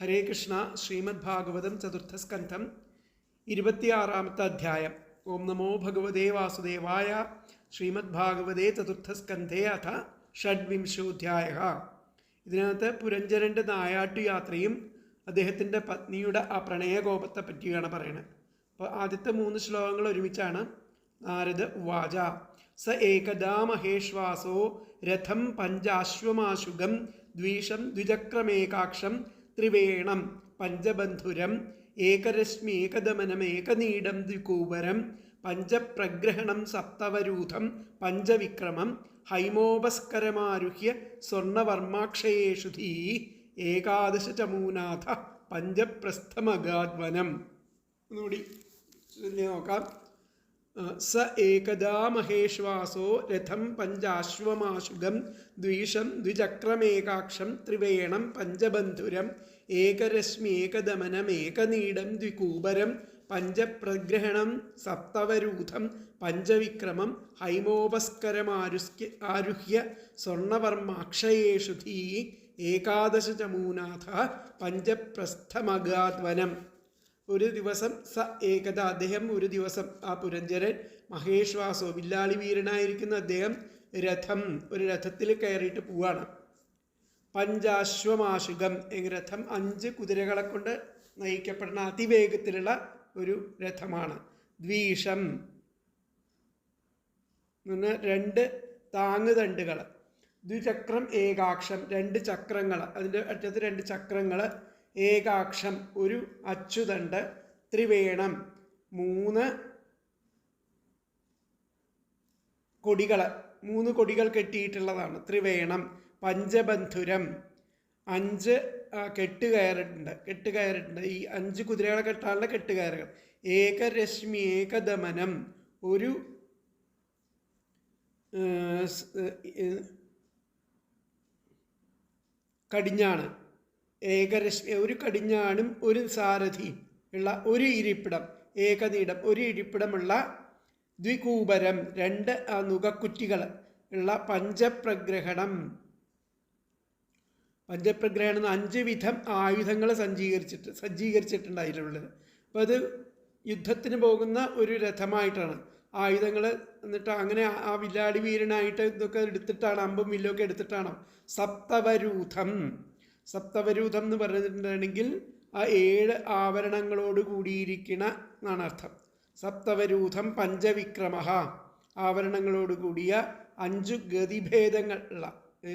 ഹരേ കൃഷ്ണ. ശ്രീമദ് ഭാഗവതം ചതുർത്ഥസ്കന്ധം 26-ാമത്തെ അധ്യായം. ഓം നമോ ഭഗവതേ വാസുദേവായ. ശ്രീമദ് ഭാഗവതേ ചതുർത്ഥസ്കന്ധേ അഥ ഷഡ്വിംശോധ്യായ. ഇതിനകത്ത് പുരഞ്ജരൻ്റെ നായാട്ടു യാത്രയും അദ്ദേഹത്തിൻ്റെ പത്നിയുടെ ആ പ്രണയകോപത്തെ പറ്റിയാണ് പറയുന്നത്. അപ്പോൾ ആദ്യത്തെ 3 ശ്ലോകങ്ങൾ ഒരുമിച്ചാണ്. നാരദ ഉവാച സ ഏകദാ മഹേശ്വാസോ രഥം പഞ്ചാശ്വമാശുഗം ദ്വിഷം ദ്വിചക്രമേകാക്ഷം ത്രിവേണം പഞ്ചബന്ധുരം ഏകരശ്മേകദമനമേകനീടം ദ്വികൂബരം പഞ്ചപ്രഗ്രഹണം സപ്തവരൂഥം പഞ്ചവിക്രമം ഹൈമോപസ്കരമാരുഹ്യ സ്വർണവർമാക്ഷയേഷു ധീ ഏകാദശചമൂനാഥ പഞ്ചപ്രസ്ഥമഗാദ്വനം. ഒന്നുകൂടി നോക്കാം. സ ഏകദാ മഹേശ്വാസോ രഥം പഞ്ചാശ്വമാശുഗം ദ്വിഷം ദ്വിചക്രമേകാക്ഷം ത്രിവേണം പഞ്ചബന്ധുരം ഏകരശ്മേകദമനമേകനീടം ദ്വികൂബരം പഞ്ചപ്രഗ്രഹണം സപ്തവരൂഥം പഞ്ചവിക്രമം ഹൈമോപസ്കരമാരുഹ്യ സ്വർണവർമാക്ഷയേഷു ധീ ഏകാദശചമൂനാഥ പഞ്ചപ്രസ്ഥമഗാദ്വനം. ഒരു ദിവസം സ ഏകത അദ്ദേഹം ഒരു ദിവസം ആ പുരഞ്ജരൻ മഹേശ്വാസോ വില്ലാളി വീരനായിരിക്കുന്ന അദ്ദേഹം രഥം ഒരു രഥത്തിൽ കയറിയിട്ട് പോവാണ്. പഞ്ചാശ്വമാശുഗം രഥം 5 കുതിരകളെ കൊണ്ട് നയിക്കപ്പെടുന്ന അതിവേഗത്തിലുള്ള ഒരു രഥമാണ്. ദ്വിഷം 2 താങ്ങുതണ്ടുകൾ, ദ്വിചക്രം ഏകാക്ഷം 2 ചക്രങ്ങൾ, അതിൻ്റെ അറ്റത്ത് 2 ചക്രങ്ങൾ, ഏകാക്ഷം ഒരു അച്ചുതണ്ട്, ത്രിവേണം 3 കൊടികൾ, 3 കൊടികൾ കെട്ടിയിട്ടുള്ളതാണ് ത്രിവേണം. പഞ്ചബന്ധുരം 5 കെട്ടുകയറുണ്ട്. ഈ 5 കുതിരകളെ കെട്ടാനുള്ള കെട്ടുകയറുകൾ. ഏകരശ്മി ഏകദമനം ഒരു കടിഞ്ഞാണ്. ഏകരശ്മി ഒരു കടിഞ്ഞാണും ഒരു സാരഥിയും ഉള്ള ഒരു ഇരിപ്പിടം. ഏകനീടം ഒരു ഇരിപ്പിടമുള്ള ദ്വികൂബരം 2 നുകക്കുറ്റികൾ ഉള്ള പഞ്ചപ്രഗ്രഹണം 5 വിധം ആയുധങ്ങൾ സജ്ജീകരിച്ചിട്ടുണ്ടായിട്ടുള്ളത്. അപ്പോൾ അത് യുദ്ധത്തിന് പോകുന്ന ഒരു രഥമായിട്ടാണ്. ആയുധങ്ങൾ എന്നിട്ട് അങ്ങനെ ആ വില്ലാടി വീരനായിട്ട് ഇതൊക്കെ എടുത്തിട്ടാണ്, അമ്പും വില്ലൊക്കെ എടുത്തിട്ടാണ്. സപ്തവരൂഥം എന്ന് പറഞ്ഞിട്ടുണ്ടെങ്കിൽ ആ 7 ആവരണങ്ങളോട് കൂടിയിരിക്കണ എന്നാണ് അർത്ഥം. സപ്തവരൂഥം പഞ്ചവിക്രമ ആവരണങ്ങളോട് കൂടിയ 5 ഗതിഭേദങ്ങൾ ഉള്ള,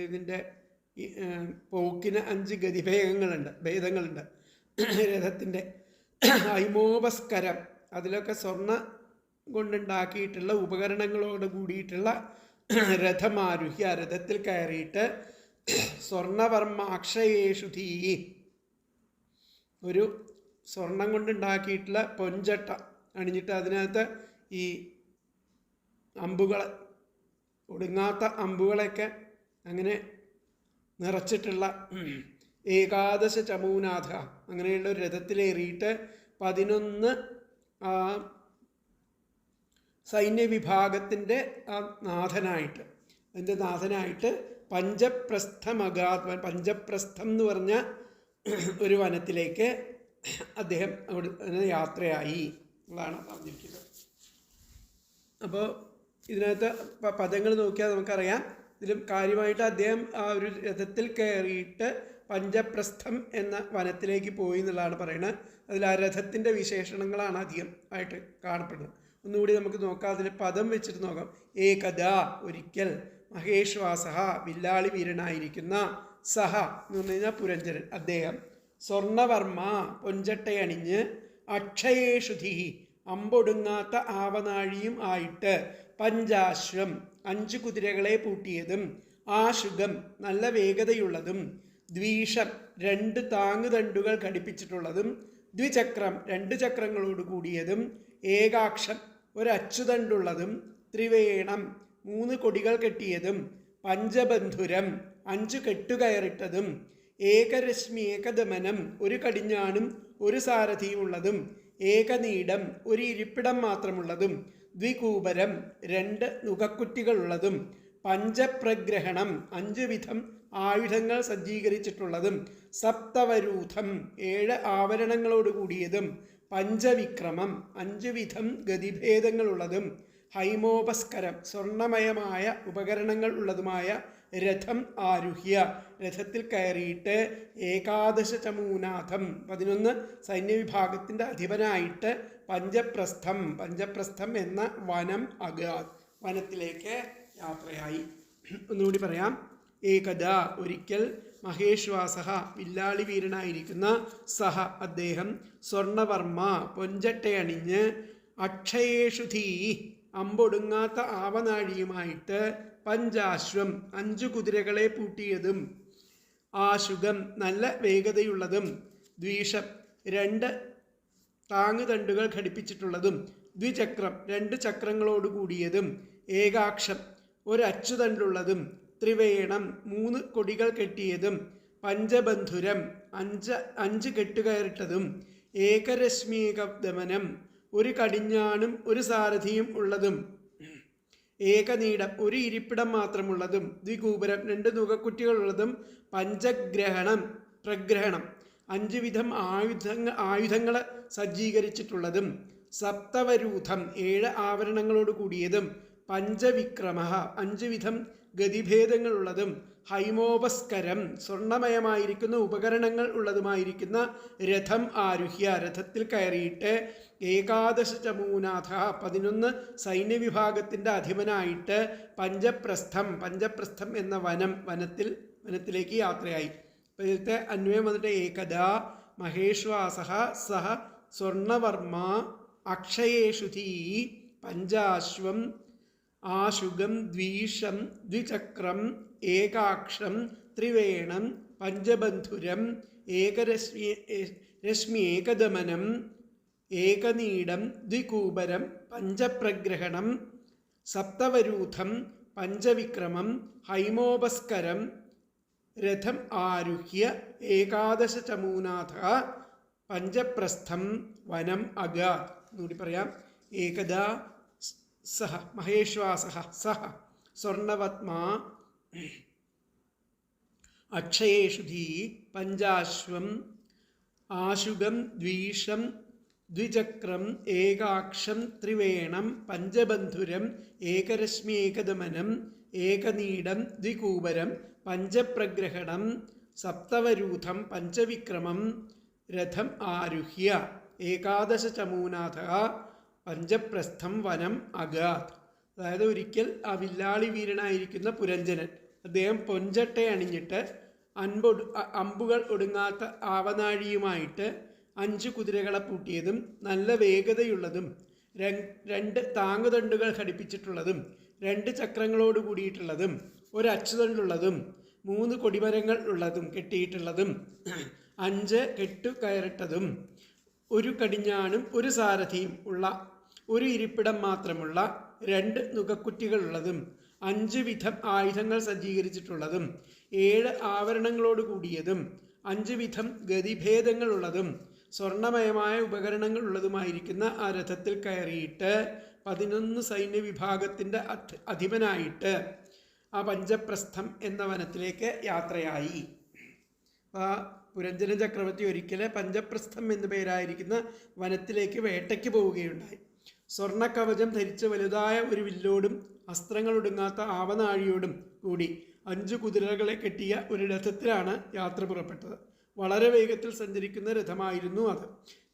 ഇതിൻ്റെ പോക്കിന് 5 ഭേദങ്ങളുണ്ട് രഥത്തിൻ്റെ. ഹൈമോപസ്കരം അതിലൊക്കെ സ്വർണ്ണ കൊണ്ടുണ്ടാക്കിയിട്ടുള്ള ഉപകരണങ്ങളോട് കൂടിയിട്ടുള്ള രഥമാരുഹ്യ രഥത്തിൽ കയറിയിട്ട് സ്വർണവർമാക്ഷയേഷു ധീ ഒരു സ്വർണം കൊണ്ടുണ്ടാക്കിയിട്ടുള്ള പൊൻചട്ട അണിഞ്ഞിട്ട് അതിനകത്ത് ഈ അമ്പുകൾ, ഒടുങ്ങാത്ത അമ്പുകളൊക്കെ അങ്ങനെ നിറച്ചിട്ടുള്ള ഏകാദശചമൂനാഥ അങ്ങനെയുള്ള ഒരു രഥത്തിലേറിയിട്ട് 11 സൈന്യവിഭാഗത്തിൻ്റെ നാഥനായിട്ട് പഞ്ചപ്രസ്ഥമഗാത്വൻ, പഞ്ചപ്രസ്ഥം എന്ന് പറഞ്ഞ ഒരു വനത്തിലേക്ക് അദ്ദേഹം അവിടെ യാത്രയായി എന്നാണ് പറഞ്ഞിരിക്കുന്നത്. അപ്പോൾ ഇതിനകത്ത് പദങ്ങൾ നോക്കിയാൽ നമുക്കറിയാം. ഇതിലും കാര്യമായിട്ട് അദ്ദേഹം ആ ഒരു രഥത്തിൽ കയറിയിട്ട് പഞ്ചപ്രസ്ഥം എന്ന വനത്തിലേക്ക് പോയി എന്നുള്ളതാണ് പറയുന്നത്. അതിൽ ആ രഥത്തിൻ്റെ വിശേഷണങ്ങളാണ് അധികം ആയിട്ട് കാണപ്പെടുന്നത്. ഒന്നുകൂടി നമുക്ക് നോക്കാം. അതിൽ പദം വെച്ചിട്ട് നോക്കാം. ഏകദാ ഒരിക്കൽ, മഹേശ്വാസ വില്ലാളി വീരനായിരിക്കുന്ന, സഹ എന്ന് പറഞ്ഞു കഴിഞ്ഞാൽ പുരഞ്ജരൻ അദ്ദേഹം, സ്വർണവർമ്മ പൊൻചട്ടയണിഞ്ഞ്, അക്ഷയേഷുധി അമ്പൊടുങ്ങാത്ത ആവനാഴിയും ആയിട്ട്, പഞ്ചാശ്വം 5 കുതിരകളെ പൂട്ടിയതും, ആശുഗം നല്ല വേഗതയുള്ളതും, ദ്വിഷം 2 താങ്ങുതണ്ടുകൾ ഘടിപ്പിച്ചിട്ടുള്ളതും, ദ്വിചക്രം 2 ചക്രങ്ങളോട് കൂടിയതും, ഏകാക്ഷം ഒരു അച്ചുതണ്ടുള്ളതും, ത്രിവേണം 3 കൊടികൾ കെട്ടിയതും, പഞ്ചബന്ധുരം 5 കെട്ടുകയറിട്ടതും, ഏകരശ്മി ഏകദമനം ഒരു കടിഞ്ഞാണും ഒരു സാരഥിയുമുള്ളതും, ഏകനീടം ഒരു ഇരിപ്പിടം മാത്രമുള്ളതും, ദ്വികൂബരം 2 നുകക്കുറ്റികളുള്ളതും, പഞ്ചപ്രഗ്രഹണം 5 വിധം ആയുധങ്ങൾ സജ്ജീകരിച്ചിട്ടുള്ളതും സപ്തവരൂഥം 7 ആവരണങ്ങളോട് കൂടിയതും പഞ്ചവിക്രമം 5 വിധം ഗതിഭേദങ്ങളുള്ളതും ഹൈമോപസ്കരം സ്വർണമയമായ ഉപകരണങ്ങൾ ഉള്ളതുമായ രഥം ആരുഹ്യ രഥത്തിൽ കയറിയിട്ട് ഏകാദശ ചമൂനാഥം 11 സൈന്യവിഭാഗത്തിൻ്റെ അധിപനായിട്ട് പഞ്ചപ്രസ്ഥം എന്ന വനം അഗാത് വനത്തിലേക്ക് യാത്രയായി. ഒന്നുകൂടി പറയാം. ഏകദ ഒരിക്കൽ മഹേശ്വാസ വില്ലാളി വീരനായിരിക്കുന്ന സഹ അദ്ദേഹം സ്വർണവർമ്മ പൊഞ്ചട്ടയണിഞ്ഞ് അക്ഷയേഷുധീ അമ്പൊടുങ്ങാത്ത ആവനാഴിയുമായിട്ട് പഞ്ചാശ്വം 5 കുതിരകളെ പൂട്ടിയതും ആശുകം നല്ല വേഗതയുള്ളതും ദ്വിഷം 2 താങ്ങുതണ്ടുകൾ ഘടിപ്പിച്ചിട്ടുള്ളതും ദ്വിചക്രം 2 ചക്രങ്ങളോട് കൂടിയതും ഏകാക്ഷം 1 അച്ചുതണ്ടുള്ളതും ത്രിവേണം 3 കൊടികൾ കെട്ടിയതും പഞ്ചബന്ധുരം 5 കെട്ടുകയറിട്ടതും ഏകരശ്മീകദമനം 1 കടിഞ്ഞാണും 1 സാരഥിയും ഉള്ളതും ഏകനീടം 1 ഇരിപ്പിടം മാത്രമുള്ളതും ദ്വികൂപരം 2 നുകക്കുറ്റികളുള്ളതും പ്രഗ്രഹണം 5 വിധം ആയുധങ്ങൾ സജ്ജീകരിച്ചിട്ടുള്ളതും സപ്തവരൂഥം 7 ആവരണങ്ങളോട് കൂടിയതും പഞ്ചവിക്രമ 5 വിധം ഗതിഭേദങ്ങളുള്ളതും ഹൈമോപസ്കരം സ്വർണമയമായിരിക്കുന്ന ഉപകരണങ്ങൾ ഉള്ളതുമായിരിക്കുന്ന രഥം ആരുഹ്യ രഥത്തിൽ കയറിയിട്ട് ഏകാദശ ചമൂനാഥ 11 സൈന്യവിഭാഗത്തിൻ്റെ അധിപനായിട്ട് പഞ്ചപ്രസ്ഥം എന്ന വനത്തിലേക്ക് യാത്രയായി. അപ്പോൾ ഇതിലത്തെ അന്വയം വന്നിട്ട് ഏകദ മഹേശ്വാസ സഹ സ്വർണവർമ്മ അക്ഷയേഷുധീ പഞ്ചാശ്വം ആശുകം ദ്വിഷം ദ്വിചക്രം ഏകാക്ഷം ത്രിവേണം പഞ്ചബന്ധുരം ഏകരശ്മിയേകദമനം ഏകനീടം ദ്വികൂപരം പഞ്ചപ്രഗ്രഹണം സപ്തവരൂഥം പഞ്ചവിക്രമം ഹൈമോപസ്കരം രഥം ആരുഹ്യ ഏകാദശ ചമൂനാഥ പഞ്ചപ്രസ്ഥം വനം അഗാത്. എന്നുകൂടി പറയാം. ഏകദാ സഹ മഹേശ്വാസ സഹ സ്വർണവത്മാ അക്ഷയേഷുധീ പഞ്ചാശ്വം ആശുകം ദ്വിഷം ദ്വിചക്രം ഏകാക്ഷം ത്രിവേണം പഞ്ചബന്ധുരം ഏകരശ്മിയേകദമനം ഏകനീടം ദ്വികൂപരം പഞ്ചപ്രഗ്രഹണം സപ്തവരൂഥം പഞ്ചവിക്രമം രഥം ആരുഹ്യ ഏകാദശ ചമൂനാഥ പഞ്ചപ്രസ്ഥം വനം അഗാത്. അതായത് ഒരിക്കൽ ആ വില്ലാളി വീരനായിരിക്കുന്ന പുരഞ്ജനൻ അദ്ദേഹം പൊഞ്ചട്ട അണിഞ്ഞിട്ട് അമ്പുകൾ ഒടുങ്ങാത്ത ആവനാഴിയുമായിട്ട് 5 കുതിരകളെ പൂട്ടിയതും നല്ല വേഗതയുള്ളതും 2 താങ്ങുതണ്ടുകൾ ഘടിപ്പിച്ചിട്ടുള്ളതും 2 ചക്രങ്ങളോട് കൂടിയിട്ടുള്ളതും 1 അച്ചുതണ്ടുള്ളതും 3 കൊടിമരങ്ങൾ ഉള്ളതും കെട്ടിയിട്ടുള്ളതും 5 കെട്ടുകയറിട്ടതും 1 കടിഞ്ഞാണും 1 സാരഥിയും ഉള്ള 1 ഇരിപ്പിടം മാത്രമുള്ള 2 നുകക്കുറ്റികളുള്ളതും 5 വിധം ആയുധങ്ങൾ സജ്ജീകരിച്ചിട്ടുള്ളതും 7 ആവരണങ്ങളോട് കൂടിയതും 5 വിധം ഗതിഭേദങ്ങളുള്ളതും സ്വർണമയമായ ഉപകരണങ്ങൾ ഉള്ളതുമായിരിക്കുന്ന ആ രഥത്തിൽ കയറിയിട്ട് 11 സൈന്യവിഭാഗത്തിൻ്റെ അധിപനായിട്ട് ആ പഞ്ചപ്രസ്ഥം എന്ന വനത്തിലേക്ക് യാത്രയായി. ആ പുരഞ്ജന ചക്രവർത്തി ഒരിക്കൽ പഞ്ചപ്രസ്ഥം എന്നു പേരായിരിക്കുന്ന വനത്തിലേക്ക് വേട്ടയ്ക്ക് പോവുകയുണ്ടായി. സ്വർണ്ണക്കവചം ധരിച്ച വലുതായ ഒരു വില്ലോടും അസ്ത്രങ്ങളൊടുങ്ങാത്ത ആവനാഴിയോടും കൂടി 5 കുതിരകളെ കെട്ടിയ ഒരു രഥത്തിലാണ് യാത്ര പുറപ്പെട്ടത്. വളരെ വേഗത്തിൽ സഞ്ചരിക്കുന്ന രഥമായിരുന്നു അത്.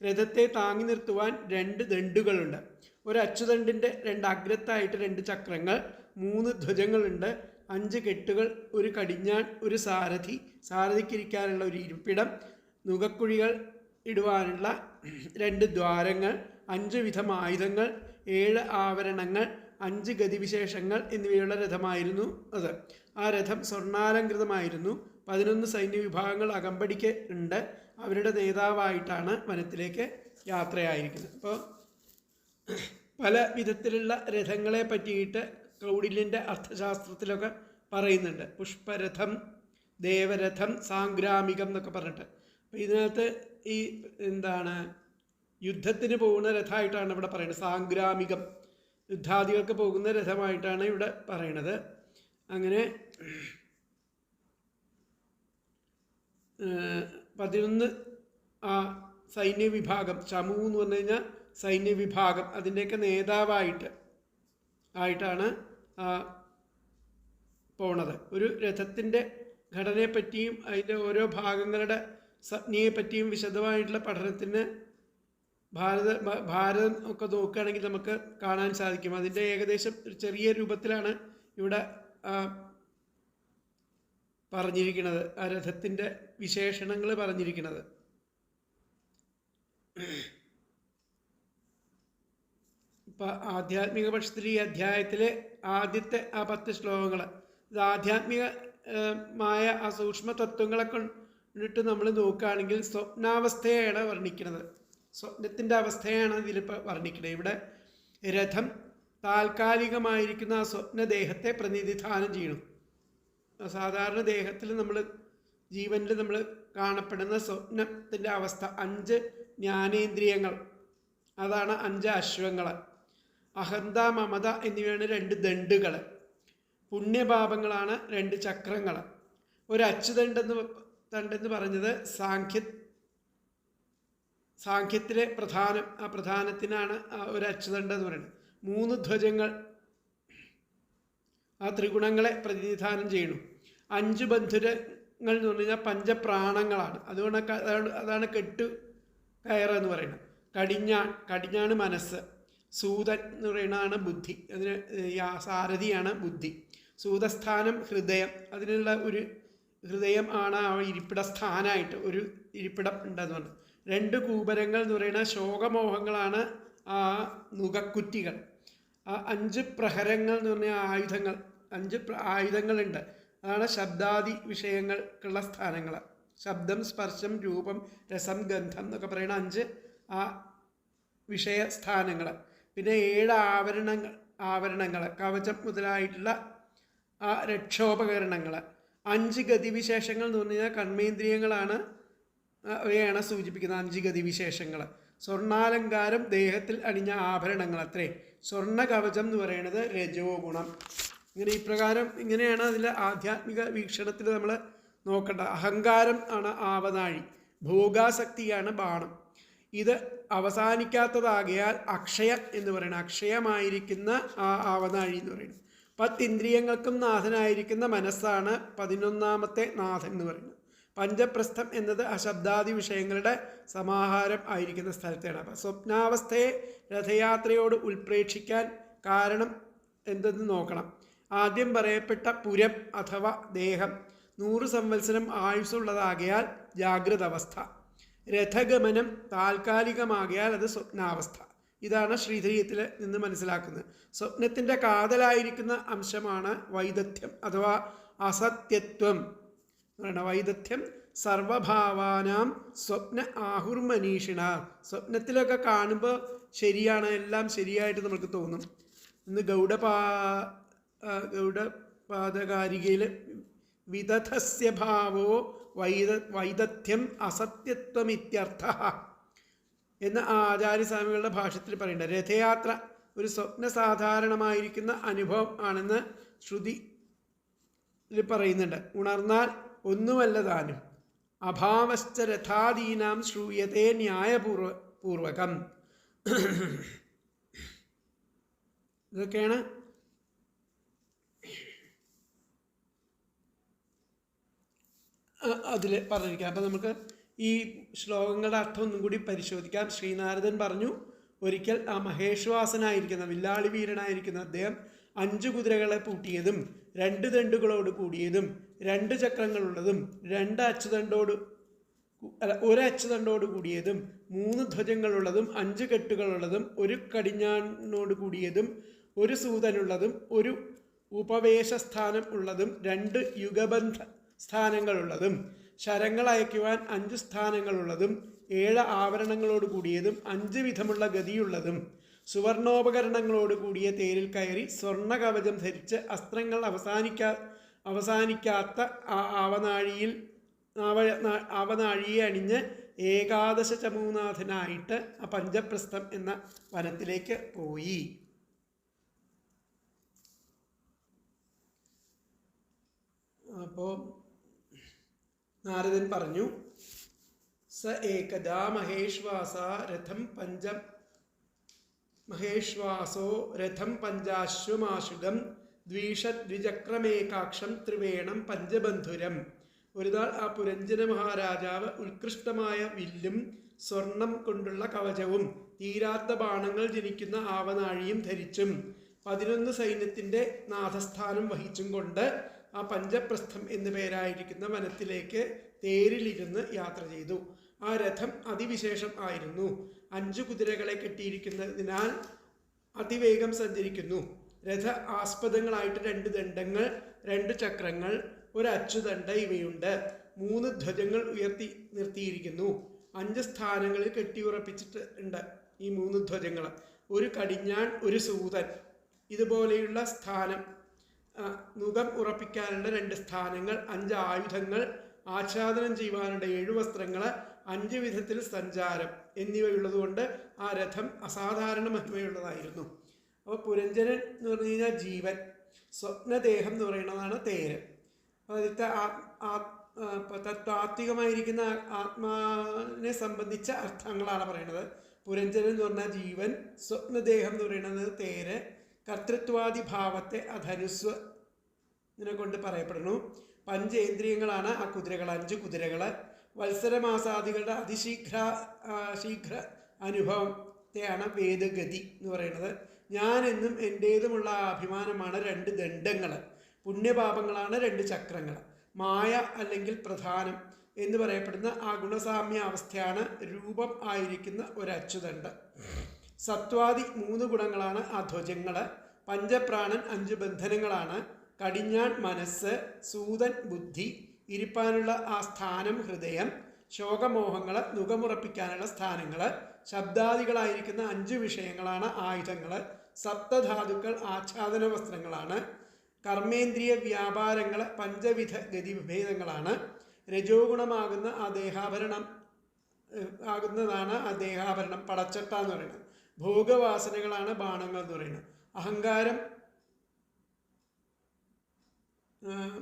രഥത്തെ താങ്ങി നിർത്തുവാൻ 2 ദണ്ടുകളുണ്ട്. ഒരു അച്ചുതണ്ടിൻ്റെ 2 അഗ്രത്തായിട്ട് 2 ചക്രങ്ങൾ, 3 ധ്വജങ്ങളുണ്ട്, 5 കെട്ടുകൾ, 1 കടിഞ്ഞാൺ, 1 സാരഥിക്കിരിക്കാനുള്ള ഒരു ഇരിപ്പിടം, നുകക്കുഴികൾ ഇടുവാനുള്ള 2 ദ്വാരങ്ങൾ, 5 വിധം ആയുധങ്ങൾ, 7 ആവരണങ്ങൾ, 5 ഗതിവിശേഷങ്ങൾ എന്നിവയുള്ള രഥമായിരുന്നു അത്. ആ രഥം സ്വർണ്ണാലങ്കൃതമായിരുന്നു. 11 സൈന്യവിഭാഗങ്ങൾ അകമ്പടിക്ക് ഉണ്ട്. അവരുടെ നേതാവായിട്ടാണ് വനത്തിലേക്ക് യാത്രയായിരിക്കുന്നത്. അപ്പോൾ പല വിധത്തിലുള്ള രഥങ്ങളെ പറ്റിയിട്ട് കൗടില്യൻ്റെ അർത്ഥശാസ്ത്രത്തിലൊക്കെ പറയുന്നുണ്ട്. പുഷ്പരഥം, ദേവരഥം, സാംഗ്രാമികം എന്നൊക്കെ പറഞ്ഞിട്ട്. അപ്പോൾ ഇതിനകത്ത് ഈ യുദ്ധത്തിന് പോകുന്ന രഥമായിട്ടാണ് ഇവിടെ പറയുന്നത്. സാംഗ്രാമികം, യുദ്ധാദികൾക്ക് പോകുന്ന രഥമായിട്ടാണ് ഇവിടെ പറയണത്. അങ്ങനെ 11 സൈന്യവിഭാഗം, ചമു എന്ന് പറഞ്ഞു കഴിഞ്ഞാൽ സൈന്യവിഭാഗം, അതിൻ്റെയൊക്കെ നേതാവായിട്ടാണ് പോണത്. ഒരു രഥത്തിൻ്റെ ഘടനയെപ്പറ്റിയും അതിൻ്റെ ഓരോ ഭാഗങ്ങളുടെ സംജ്ഞയെപ്പറ്റിയും വിശദമായിട്ടുള്ള പഠനത്തിന് ഭാരതം ഒക്കെ നോക്കുകയാണെങ്കിൽ നമുക്ക് കാണാൻ സാധിക്കും. അതിൻ്റെ ഏകദേശം ഒരു ചെറിയ രൂപത്തിലാണ് ഇവിടെ പറഞ്ഞിരിക്കുന്നത്, ആ രഥത്തിൻ്റെ വിശേഷണങ്ങൾ പറഞ്ഞിരിക്കുന്നത്. ഇപ്പം ആധ്യാത്മിക പക്ഷത്തിൽ ഈ അധ്യായത്തിലെ ആദ്യത്തെ ആ 10 ശ്ലോകങ്ങൾ, ഇത് ആധ്യാത്മികമായ ആ സൂക്ഷ്മ തത്വങ്ങളെ കൊണ്ടിട്ട് നമ്മൾ നോക്കുകയാണെങ്കിൽ സ്വപ്നാവസ്ഥയാണ് വർണ്ണിക്കുന്നത്. സ്വപ്നത്തിൻ്റെ അവസ്ഥയാണ് ഇതിലിപ്പോൾ വർണ്ണിക്കുന്നത്. ഇവിടെ രഥം താൽക്കാലികമായിരിക്കുന്ന ആ സ്വപ്നദേഹത്തെ പ്രതിനിധാനം ചെയ്യണം. സാധാരണ ദേഹത്തിൽ ജീവനിൽ നമ്മൾ കാണപ്പെടുന്ന സ്വപ്നത്തിൻ്റെ അവസ്ഥ 5 ജ്ഞാനേന്ദ്രിയങ്ങൾ, അതാണ് 5 അശ്വങ്ങൾ. അഹന്ത, മമത എന്നിവയാണ് 2 ദണ്ഡുകൾ. പുണ്യപാപങ്ങളാണ് 2 ചക്രങ്ങൾ. ഒരു അച്ചുതണ്ടെന്ന് പറഞ്ഞത് സാഖ്യത്തിലെ ആ പ്രധാനത്തിനാണ് ഒരു അച്ചുതണ്ട് എന്ന് പറയുന്നത്. 3 ധ്വജങ്ങൾ ആ ത്രിഗുണങ്ങളെ പ്രതിനിധാനം ചെയ്യണം. 5 ബന്ധുരങ്ങൾ എന്ന് പറഞ്ഞു കഴിഞ്ഞാൽ പഞ്ചപ്രാണങ്ങളാണ്. അതാണ് കെട്ടുകയറ് എന്ന് പറയുന്നത്. കടിഞ്ഞാണ് മനസ്സ്. സൂതൻ എന്ന് പറയുന്നതാണ് ബുദ്ധി, അതിന് സാരഥിയാണ് ബുദ്ധി. സൂതസ്ഥാനം ഹൃദയം, അതിനുള്ള ഒരു ഹൃദയം ആണ് ആ ഇരിപ്പിടസ്ഥാനമായിട്ട് ഒരു ഇരിപ്പിടം ഉണ്ടെന്ന് പറഞ്ഞു. 2 കൂപരങ്ങൾ എന്ന് പറയുന്ന ശോകമോഹങ്ങളാണ് ആ നുകക്കുറ്റികൾ. ആ 5 പ്രഹരങ്ങൾ എന്ന് പറഞ്ഞാൽ ആയുധങ്ങൾ, 5 ആയുധങ്ങളുണ്ട്. അതാണ് ശബ്ദാദി വിഷയങ്ങൾക്കുള്ള സ്ഥാനങ്ങൾ. ശബ്ദം, സ്പർശം, രൂപം, രസം, ഗന്ധം എന്നൊക്കെ പറയുന്ന 5 ആ വിഷയസ്ഥാനങ്ങൾ. പിന്നെ 7 ആവരണങ്ങൾ, കവചം മുതലായിട്ടുള്ള ആ രക്ഷോപകരണങ്ങൾ. 5 ഗതിവിശേഷങ്ങൾ എന്ന് പറഞ്ഞു കഴിഞ്ഞാൽ കർമ്മേന്ദ്രിയങ്ങളാണ്, അവയാണ് സൂചിപ്പിക്കുന്നത് 5 ഗതിവിശേഷങ്ങൾ. സ്വർണ്ണാലങ്കാരം, ദേഹത്തിൽ അണിഞ്ഞ ആഭരണങ്ങൾ, അത്രേ. സ്വർണ്ണ കവചം എന്ന് പറയുന്നത് രജോ ഗുണം. ഇങ്ങനെയാണ് അതിൽ ആധ്യാത്മിക വീക്ഷണത്തിൽ നമ്മൾ നോക്കേണ്ടത്. അഹങ്കാരം ആണ് ആവനാഴി, ഭോഗാസക്തിയാണ് ബാണം. ഇത് അവസാനിക്കാത്തതാകയാൽ അക്ഷയ എന്ന് പറയുന്നത്, അക്ഷയമായിരിക്കുന്ന ആ ആവനാഴി എന്ന് പറയുന്നത്. 10 ഇന്ദ്രിയങ്ങൾക്കും നാഥനായിരിക്കുന്ന മനസ്സാണ് 11ാമത്തെ നാഥൻ എന്ന് പറയുന്നത്. പഞ്ചപ്രസ്ഥം എന്നത് അശബ്ദാദി വിഷയങ്ങളുടെ സമാഹാരം ആയിരിക്കുന്ന സ്ഥലത്താണ്. അപ്പം സ്വപ്നാവസ്ഥയെ രഥയാത്രയോട് ഉൽപ്രേക്ഷിക്കാൻ കാരണം എന്തെന്ന് നോക്കണം. ആദ്യം പറയപ്പെട്ട പുരം അഥവാ ദേഹം 100 സംവത്സരം ആയുസ്സുള്ളതാകയാൽ ജാഗ്രത അവസ്ഥ. രഥഗമനം താൽക്കാലികമാകയാൽ അത് സ്വപ്നാവസ്ഥ. ഇതാണ് ശ്രീധരീയത്തിൽ നിന്ന് മനസ്സിലാക്കുന്നത്. സ്വപ്നത്തിൻ്റെ കാതലായിരിക്കുന്ന അംശമാണ് വൈദഗ്ധ്യം അഥവാ അസത്യത്വം. വൈദഗ്ധ്യം സർവഭാവാനാം സ്വപ്ന ആഹുർമനീഷിണ. സ്വപ്നത്തിലൊക്കെ കാണുമ്പോൾ ശരിയാണ്, എല്ലാം ശരിയായിട്ട് നമുക്ക് തോന്നും. ഇന്ന് ഗൗഡപാദകാരികയിൽ വിദധസ്യ ഭാവോ വൈദഗ്ധ്യം അസത്യത്വമിത്യർത്ഥ എന്ന് ആചാര്യസ്വാമികളുടെ ഭാഷ്യത്തിൽ പറയുന്നുണ്ട്. രഥയാത്ര ഒരു സ്വപ്ന സാധാരണമായിരിക്കുന്ന അനുഭവം ആണെന്ന് ശ്രുതിയിൽ പറയുന്നുണ്ട്. ഉണർന്നാൽ ഒന്നുമല്ല താനും. അഭാവശ്ച രഥാദീനാം ശ്രൂയത്തെ ന്യായപൂർവകം. ഇതൊക്കെയാണ് അതിൽ പറഞ്ഞിരിക്കുക. അപ്പം നമുക്ക് ഈ ശ്ലോകങ്ങളുടെ അർത്ഥം ഒന്നും കൂടി പരിശോധിക്കാം. ശ്രീനാരദൻ പറഞ്ഞു, ഒരിക്കൽ ആ മഹേശ്വാസനായിരിക്കുന്ന വില്ലാളി വീരനായിരിക്കുന്ന അദ്ദേഹം 5 കുതിരകളെ പൂട്ടിയതും 2 ദണ്ഡുകളോട് കൂടിയതും 2 ചക്രങ്ങളുള്ളതും 1 അച്ചുതണ്ടോട് കൂടിയതും 3 ധ്വജങ്ങളുള്ളതും 5 കെട്ടുകളുള്ളതും 1 കടിഞ്ഞാണോട് കൂടിയതും 1 സൂതനുള്ളതും 1 ഉപവേശസ്ഥാനം ഉള്ളതും 2 യുഗബന്ധ സ്ഥാനങ്ങളുള്ളതും ശരങ്ങൾ അയക്കുവാൻ 5 സ്ഥാനങ്ങളുള്ളതും 7 ആവരണങ്ങളോട് കൂടിയതും 5 വിധമുള്ള ഗതിയുള്ളതും സുവർണോപകരണങ്ങളോട് കൂടിയ തേരിൽ കയറി സ്വർണ്ണ കവചം ധരിച്ച് അസ്ത്രങ്ങൾ അവസാനിക്കാത്ത ആവനാഴിയെ അണിഞ്ഞ് ഏകാദശ ചമൂനാഥനായിട്ട് ആ പഞ്ചപ്രസ്ഥം എന്ന വനത്തിലേക്ക് പോയി. അപ്പോൾ നാരദൻ പറഞ്ഞു, സ ഏകദാ മഹേശ്വാസോ രഥം പഞ്ചാശ്വമാശുഗം ദ്വിചക്രമേകാക്ഷം ത്രിവേണം പഞ്ചബന്ധുരം. ഒരു നാൾ ആ പുരഞ്ജന മഹാരാജാവ് ഉത്കൃഷ്ടമായ വില്ലും സ്വർണം കൊണ്ടുള്ള കവചവും തീരാത്ത ബാണങ്ങൾ ജനിക്കുന്ന ആവനാഴിയും ധരിച്ചും 11 സൈന്യത്തിൻ്റെ നാഥസ്ഥാനം വഹിച്ചും കൊണ്ട് ആ പഞ്ചപ്രസ്ഥം എന്നു പേരായിരിക്കുന്ന വനത്തിലേക്ക് തേരിലിരുന്ന് യാത്ര ചെയ്തു. ആ രഥം അതിവിശേഷം ആയിരുന്നു. 5 കുതിരകളെ കെട്ടിയിരിക്കുന്നതിനാൽ അതിവേഗം സഞ്ചരിക്കുന്നു. രഥ ആസ്പദങ്ങളായിട്ട് 2 ദണ്ഡങ്ങൾ, 2 ചക്രങ്ങൾ, ഒരു അച്ചുദണ്ഡ് ഇവയുണ്ട്. 3 ധ്വജങ്ങൾ ഉയർത്തി നിർത്തിയിരിക്കുന്നു. 5 സ്ഥാനങ്ങളിൽ കെട്ടിയുറപ്പിച്ചിട്ടുണ്ട് ഈ 3 ധ്വജങ്ങൾ. ഒരു കടിഞ്ഞാൺ, ഒരു സൂതൻ, ഇതുപോലെയുള്ള സ്ഥാനം, നുകം ഉറപ്പിക്കാനുള്ള 2 സ്ഥാനങ്ങൾ, 5 ആയുധങ്ങൾ, ആച്ഛാദനം ചെയ്യുവാനുള്ള 7 വസ്ത്രങ്ങൾ, 5 വിധത്തിൽ സഞ്ചാരം എന്നിവയുള്ളതുകൊണ്ട് ആ രഥം അസാധാരണ മഹിമയുള്ളതായിരുന്നു. അപ്പോൾ പുരഞ്ജനൻ എന്ന് പറഞ്ഞു കഴിഞ്ഞാൽ ജീവൻ, സ്വപ്നദേഹം എന്ന് പറയുന്നതാണ് തേര്. അതിലത്തെ താത്വികമായിരിക്കുന്ന ആത്മാവിനെ സംബന്ധിച്ച അർത്ഥങ്ങളാണ് പറയുന്നത്. പുരഞ്ജനൻ എന്ന് പറഞ്ഞാൽ ജീവൻ, സ്വപ്നദേഹം എന്ന് പറയുന്നത് തേര്, കർത്തൃത്വാദി ഭാവത്തെ ധനുസ്വ് ഇതിനെ കൊണ്ട് പറയപ്പെടുന്നു. പഞ്ചേന്ദ്രിയങ്ങളാണ് ആ കുതിരകൾ, 5 കുതിരകൾ. വത്സരമാസാദികളുടെ ശീഘ്ര അനുഭവത്തെയാണ് വേദഗതി എന്ന് പറയുന്നത്. ഞാനെന്നും എൻ്റേതുമുള്ള അഭിമാനമാണ് 2 ദണ്ഡങ്ങൾ. പുണ്യപാപങ്ങളാണ് 2 ചക്രങ്ങൾ. മായ അല്ലെങ്കിൽ പ്രധാനം എന്ന് പറയപ്പെടുന്ന ആ ഗുണസാമ്യ അവസ്ഥയാണ് രൂപം ആയിരിക്കുന്ന ഒരു അച്ചുദണ്ഡ്. സത്വാദി 3 ഗുണങ്ങളാണ് ആ ധ്വജങ്ങൾ. പഞ്ചപ്രാണൻ 5 ബന്ധനങ്ങളാണ്. കടിഞ്ഞാൺ മനസ്സ്, സൂതൻ ബുദ്ധി, ഇരിപ്പാനുള്ള ആ സ്ഥാനം ഹൃദയം, ശോകമോഹങ്ങൾ നുകമുറപ്പിക്കാനുള്ള സ്ഥാനങ്ങൾ, ശബ്ദാദികളായിരിക്കുന്ന 5 വിഷയങ്ങളാണ് ആയുധങ്ങൾ. സപ്തധാതുക്കൾ ആച്ഛാദന വസ്ത്രങ്ങളാണ്. കർമ്മേന്ദ്രിയ വ്യാപാരങ്ങൾ 5 വിധ ഗതിവിഭേദങ്ങളാണ്. രജോ ഗുണമാകുന്ന ആ ദേഹാഭരണം ആകുന്നതാണ് ആ ദേഹാഭരണം, പടച്ചട്ട എന്ന് പറയുന്നത്. ഭോഗവാസനകളാണ് ബാണങ്ങൾ എന്ന് പറയുന്നത്.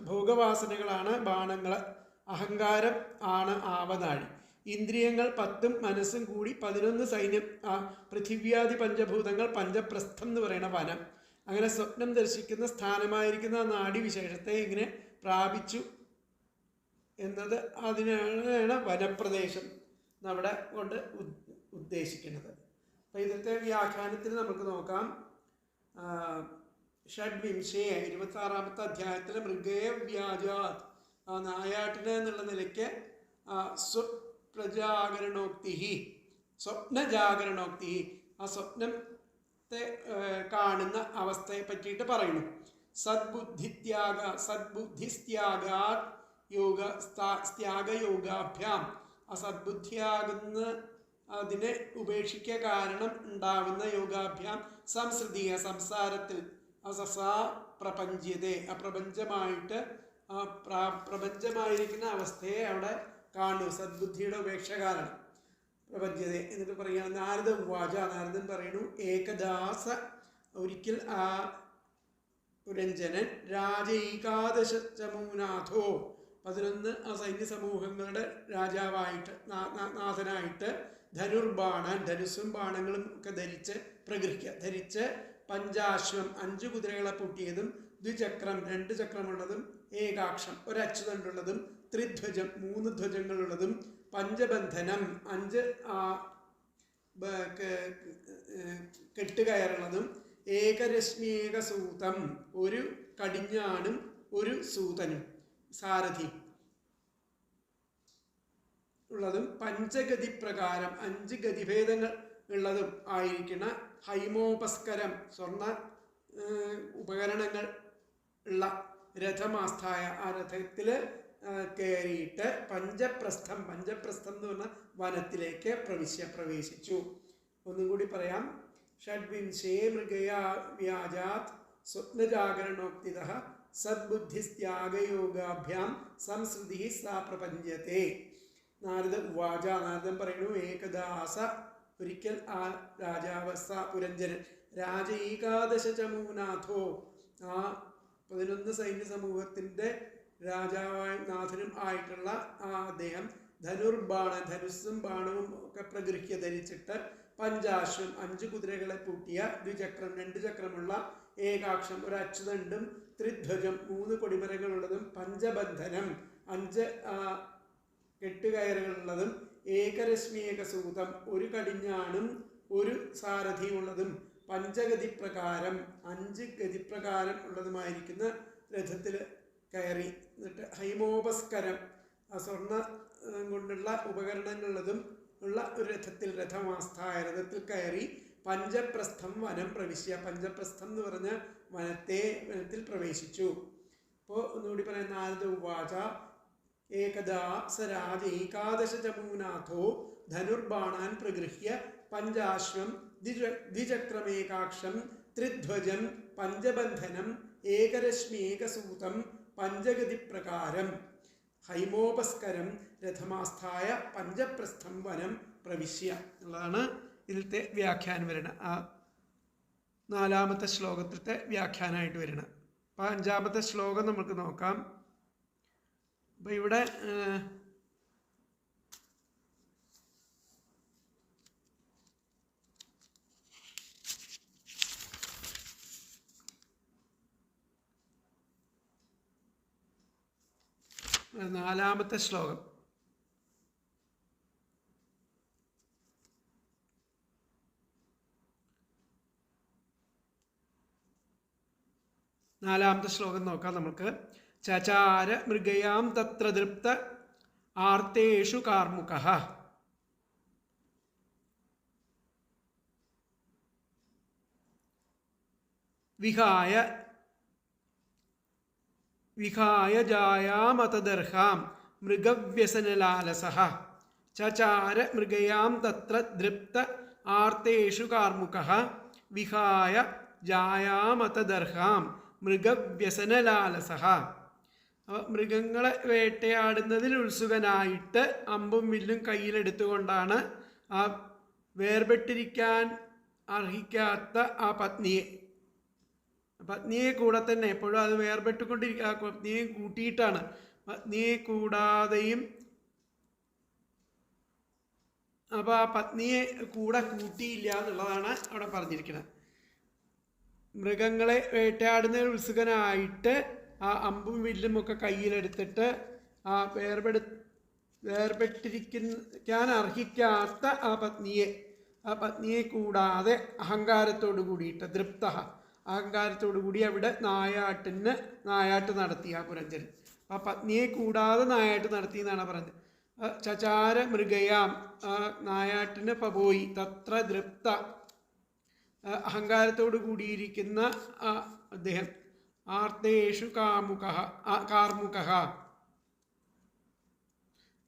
ഭോഗവാസനകളാണ് ബാണങ്ങൾ. അഹങ്കാരം ആണ് ആവനാഴി. ഇന്ദ്രിയങ്ങൾ 10ഉം മനസ്സും കൂടി 11 സൈന്യം. പൃഥിവ്യാദി പഞ്ചഭൂതങ്ങൾ പഞ്ചപ്രസ്ഥം എന്ന് പറയുന്ന വനം. അങ്ങനെ സ്വപ്നം ദർശിക്കുന്ന സ്ഥാനമായിരിക്കുന്ന നാഡിവിശേഷത്തെ ഇങ്ങനെ പ്രാപിച്ചു എന്നത് അതിനാണ് വനപ്രദേശം നമ്മുടെ കൊണ്ട് ഉദ്ദേശിക്കുന്നത്. അപ്പോൾ ഇന്നത്തെ വ്യാഖ്യാനത്തിൽ നമുക്ക് നോക്കാം. ഷഡ്വിംശേ 26ാമത്തെ അധ്യായത്തിൽ മൃഗേ വ്യാജാത്, ആ നായാട്ടിന് എന്നുള്ള നിലയ്ക്ക് സ്വപ്രജാഗരണോക്തി, സ്വപ്നജാഗരണോക്തി, ആ സ്വപ്നത്തെ കാണുന്ന അവസ്ഥയെ പറ്റിയിട്ട് പറയുന്നു. സദ്ബുദ്ധിസ്ത്യാഗാത് ത്യാഗയോഗാഭ്യാം, ആ സദ്ബുദ്ധിയാകുന്ന അതിനെ ഉപേക്ഷിക്കുക കാരണം ഉണ്ടാവുന്ന യോഗാഭ്യാം സംസൃതിയ, സംസാരത്തിൽ അസസാ പ്രപഞ്ചത്തെ, അപ്രപഞ്ചമായിട്ട് പ്രപഞ്ചമായിരിക്കുന്ന അവസ്ഥയെ അവിടെ കാണൂ. സദ്ബുദ്ധിയുടെ ഉപേക്ഷ കാരണം പ്രപഞ്ചത എന്നിട്ട് പറയുകയാണ്. നാരദ ഉവാച, നാരദൻ പറയുന്നു, ഏകദാസ ഒരിക്കൽ ആ പുരഞ്ജനൻ രാജൈകാദശ ചമൂനാഥോ 11 ആ സൈന്യ സമൂഹങ്ങളുടെ രാജാവായിട്ട് നാഥനായിട്ട് ധനുർബാണൻ, ധനുസ്സും ബാണങ്ങളും ഒക്കെ ധരിച്ച് പഞ്ചാശ്വം 5 കുതിരകളെ പൂട്ടിയതും, ദ്വിചക്രം 2 ചക്രമുള്ളതും, ഏകാക്ഷം ഒരു അച്ചുതണ്ടുള്ളതും, ത്രിധ്വജം 3 ധ്വജങ്ങളുള്ളതും, പഞ്ചബന്ധനം 5 കെട്ടുകയറുള്ളതും, ഏകരശ്മിയേകസൂതം ഒരു കടിഞ്ഞാണും ഒരു സൂതനും സാരഥി ഉള്ളതും, പഞ്ചഗതി പ്രകാരം 5 ഗതിഭേദങ്ങൾ ഉള്ളതും ആയിരിക്കുന്ന ഹൈമോപസ്കരം സ്വർണ്ണ ഉപകരണങ്ങൾ ഉള്ള രഥമാസ്ഥായ, ആ രഥത്തിൽ കയറിയിട്ട് പഞ്ചപ്രസ്ഥം എന്ന് പറഞ്ഞ വനത്തിലേക്ക് പ്രവേശിച്ചു. ഒന്നും കൂടി പറയാം. ഷഡ്വിംശേ മൃഗയാ വ്യാജാത് സ്വപ്നജാഗരണോക്തിതഃ സദ്ബുദ്ധിസ്ത്യാഗയോഗാഭ്യാം സംസൃതി സാ പ്രപഞ്ചത്തെ. നാരദ ഉവാച, നാരദൻ പറയുന്നു, ഏകദാസ ഒരിക്കൽ ആ രാജാവ് പുരഞ്ജനൻ രാജൈകാദശ ചമൂനാഥോ, ആ 11 സൈന്യ സമൂഹത്തിൻ്റെ രാജാവായും നാഥനും ആയിട്ടുള്ള അദ്ദേഹം ധനുസ്സും ബാണവും ഒക്കെ പ്രഗൃഹ്യ ധരിച്ചിട്ട് പഞ്ചാശ്വം 5 കുതിരകളെ പൂട്ടിയ ദ്വിചക്രം 2 ചക്രമുള്ള ഏകാക്ഷം ഒരു അച്യുതണ്ടും ത്രിധ്വജം 3 കൊടിമരങ്ങളുള്ളതും പഞ്ചബന്ധനം 5 കെട്ടുകയറുകളുള്ളതും ഏകരശ്മിയേകസൂതം ഒരു കടിഞ്ഞാണും ഒരു സാരഥിയുള്ളതും പഞ്ചഗതിപ്രകാരം 5 ഗതിപ്രകാരം ഉള്ളതുമായിരിക്കുന്ന രഥത്തിൽ കയറി. എന്നിട്ട് ഹൈമോപസ്കരം സ്വർണ്ണ കൊണ്ടുള്ള ഉപകരണങ്ങളുള്ളതും ഉള്ള ഒരു രഥത്തിൽ രഥമാസ്ഥായ രഥത്തിൽ കയറി പഞ്ചപ്രസ്ഥം വനം പ്രവിശ്യ. പഞ്ചപ്രസ്ഥം എന്ന് പറഞ്ഞ വനത്തിൽ പ്രവേശിച്ചു. അപ്പോൾ ഒന്നുകൂടി പറയാം. നാരദ ഉവാച ഏകദാ സ രാജൈകാദശചമൂനാഥോ ധനുർബാണാൻ പ്രഗൃഹ്യ പഞ്ചാശ്വം ദ്വിചക്രമേകാക്ഷം ത്രിധ്വജം പഞ്ചബന്ധനം ഏകരശ്മിയേകസൂതം പഞ്ചഗതിപ്രകാരം ഹൈമോപസ്കരം രഥമാസ്ഥായ പഞ്ചപ്രസ്ഥം വനം പ്രവിശ്യ എന്നുള്ളതാണ് ഇതിലത്തെ വ്യാഖ്യാനം വരുന്നത്. ആ 4-ാമത്തെ ശ്ലോകത്തിലത്തെ വ്യാഖ്യാനമായിട്ട് വരുന്നത്. 5-ാമത്തെ ശ്ലോകം നമുക്ക് നോക്കാം. അപ്പോൾ ഇവിടെ നാലാമത്തെ ശ്ലോകം. നാലാമത്തെ ശ്ലോകം നോക്കാം നമുക്ക്. ചചാര മൃഗയാം തത്ര ദൃപ്ത ആർത്തേഷു കാർമുകഃ. വിഹായ ജായാമതദർഹാം മൃഗവ്യസനലാലസഃ. ചചാര മൃഗയാം തത്ര ദൃപ്ത ആർത്തേഷു കാർമുകഃ. വിഹായ ജായാമതദർഹാം മൃഗവ്യസനലാലസഃ. മൃഗങ്ങളെ വേട്ടയാടുന്നതിൽ ഉത്സുകനായിട്ട് അമ്പും വില്ലും കയ്യിലെടുത്തുകൊണ്ടാണ് ആ വേർപെട്ടിരിക്കാൻ അർഹിക്കാത്ത ആ പത്നിയെ കൂടെ തന്നെ എപ്പോഴും അത് വേർപെട്ടുകൊണ്ടിരിക്കുക. പത്നിയെ കൂട്ടിയിട്ടാണ്. പത്നിയെ കൂടാതെയും അപ്പോൾ ആ പത്നിയെ കൂടെ കൂട്ടിയില്ല എന്നുള്ളതാണ് അവിടെ പറഞ്ഞിരിക്കുന്നത്. മൃഗങ്ങളെ വേട്ടയാടുന്നതിൽ ഉത്സുകനായിട്ട് ആ അമ്പും വില്ലും ഒക്കെ കയ്യിലെടുത്തിട്ട് ആ വേർപെട്ടിരിക്കാൻ അർഹിക്കാത്ത ആ പത്നിയെ കൂടാതെ അഹങ്കാരത്തോടു കൂടിയിട്ട് ദൃപ്ത അഹങ്കാരത്തോടു കൂടി അവിടെ നായാട്ട് നടത്തി ആ പുരഞ്ജൻ. ആ പത്നിയെ കൂടാതെ നായാട്ട് നടത്തി എന്നാണ് പറഞ്ഞത്. ചചാര മൃഗയാം നായാട്ടിന് പോയി തത്ര ദൃപ്ത അഹങ്കാരത്തോടു കൂടിയിരിക്കുന്ന അദ്ദേഹം ആർത്തേഷു കാർമുകഃ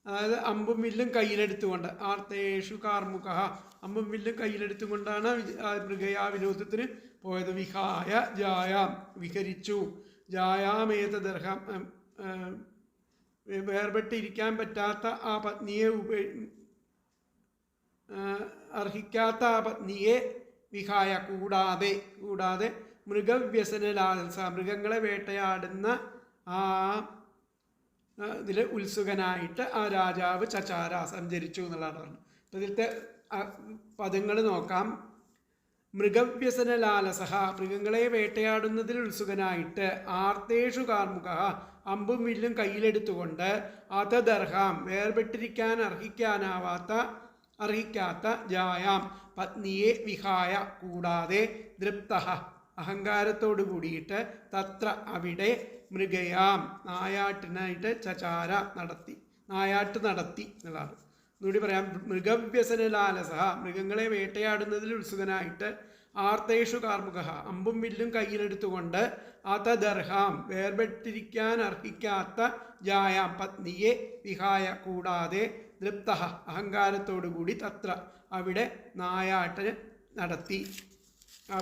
അതായത് അമ്പും വില്ലും കയ്യിലെടുത്തുകൊണ്ട് ആർത്തേഷു കാർമുകഃ അമ്പും വില്ലും കയ്യിലെടുത്തുകൊണ്ടാണ് മൃഗയാ വിനോദത്തിന് പോയത്. വിഹായ ജായാം വിഹരിച്ചു. ജായാമേതദർഹം വേർപെട്ടിരിക്കാൻ പറ്റാത്ത ആ പത്നിയെ അർഹിക്കാത്ത ആ പത്നിയെ വിഹായ കൂടാതെ മൃഗവ്യസനലാലസ മൃഗങ്ങളെ വേട്ടയാടുന്ന ആ ഇതിൽ ഉത്സുകനായിട്ട് ആ രാജാവ് ചചാര സഞ്ചരിച്ചു എന്നുള്ളതാണ് പറഞ്ഞത്. അപ്പോൾ ഇതിലത്തെ പദങ്ങൾ നോക്കാം. മൃഗവ്യസനലാലസ മൃഗങ്ങളെ വേട്ടയാടുന്നതിൽ ഉത്സുകനായിട്ട് ആർത്തേഷു കാർമുകഃ അമ്പും വില്ലും കയ്യിലെടുത്തുകൊണ്ട് അതദർഹാം വേർപെട്ടിരിക്കാൻ അർഹിക്കാത്ത ജായാം പത്നിയെ വിഹായ കൂടാതെ ദൃപ്ത അഹങ്കാരത്തോടു കൂടിയിട്ട് തത്ര അവിടെ മൃഗയാം നായാട്ട് നടത്തി എന്നുള്ളതാണ്. ഒന്നുകൂടി പറയാം. മൃഗവ്യസനലാലസ മൃഗങ്ങളെ വേട്ടയാടുന്നതിൽ ഉത്സുകനായിട്ട് ആർത്തേഷു കാർമുകഃ അമ്പും വില്ലും കയ്യിലെടുത്തുകൊണ്ട് അതദർഹാം വേർപെട്ടിരിക്കാൻ അർഹിക്കാത്ത ജായാം പത്നിയെ വിഹായ കൂടാതെ ദൃപ്ത അഹങ്കാരത്തോടുകൂടി തത്ര അവിടെ നായാട്ട് നടത്തി ആ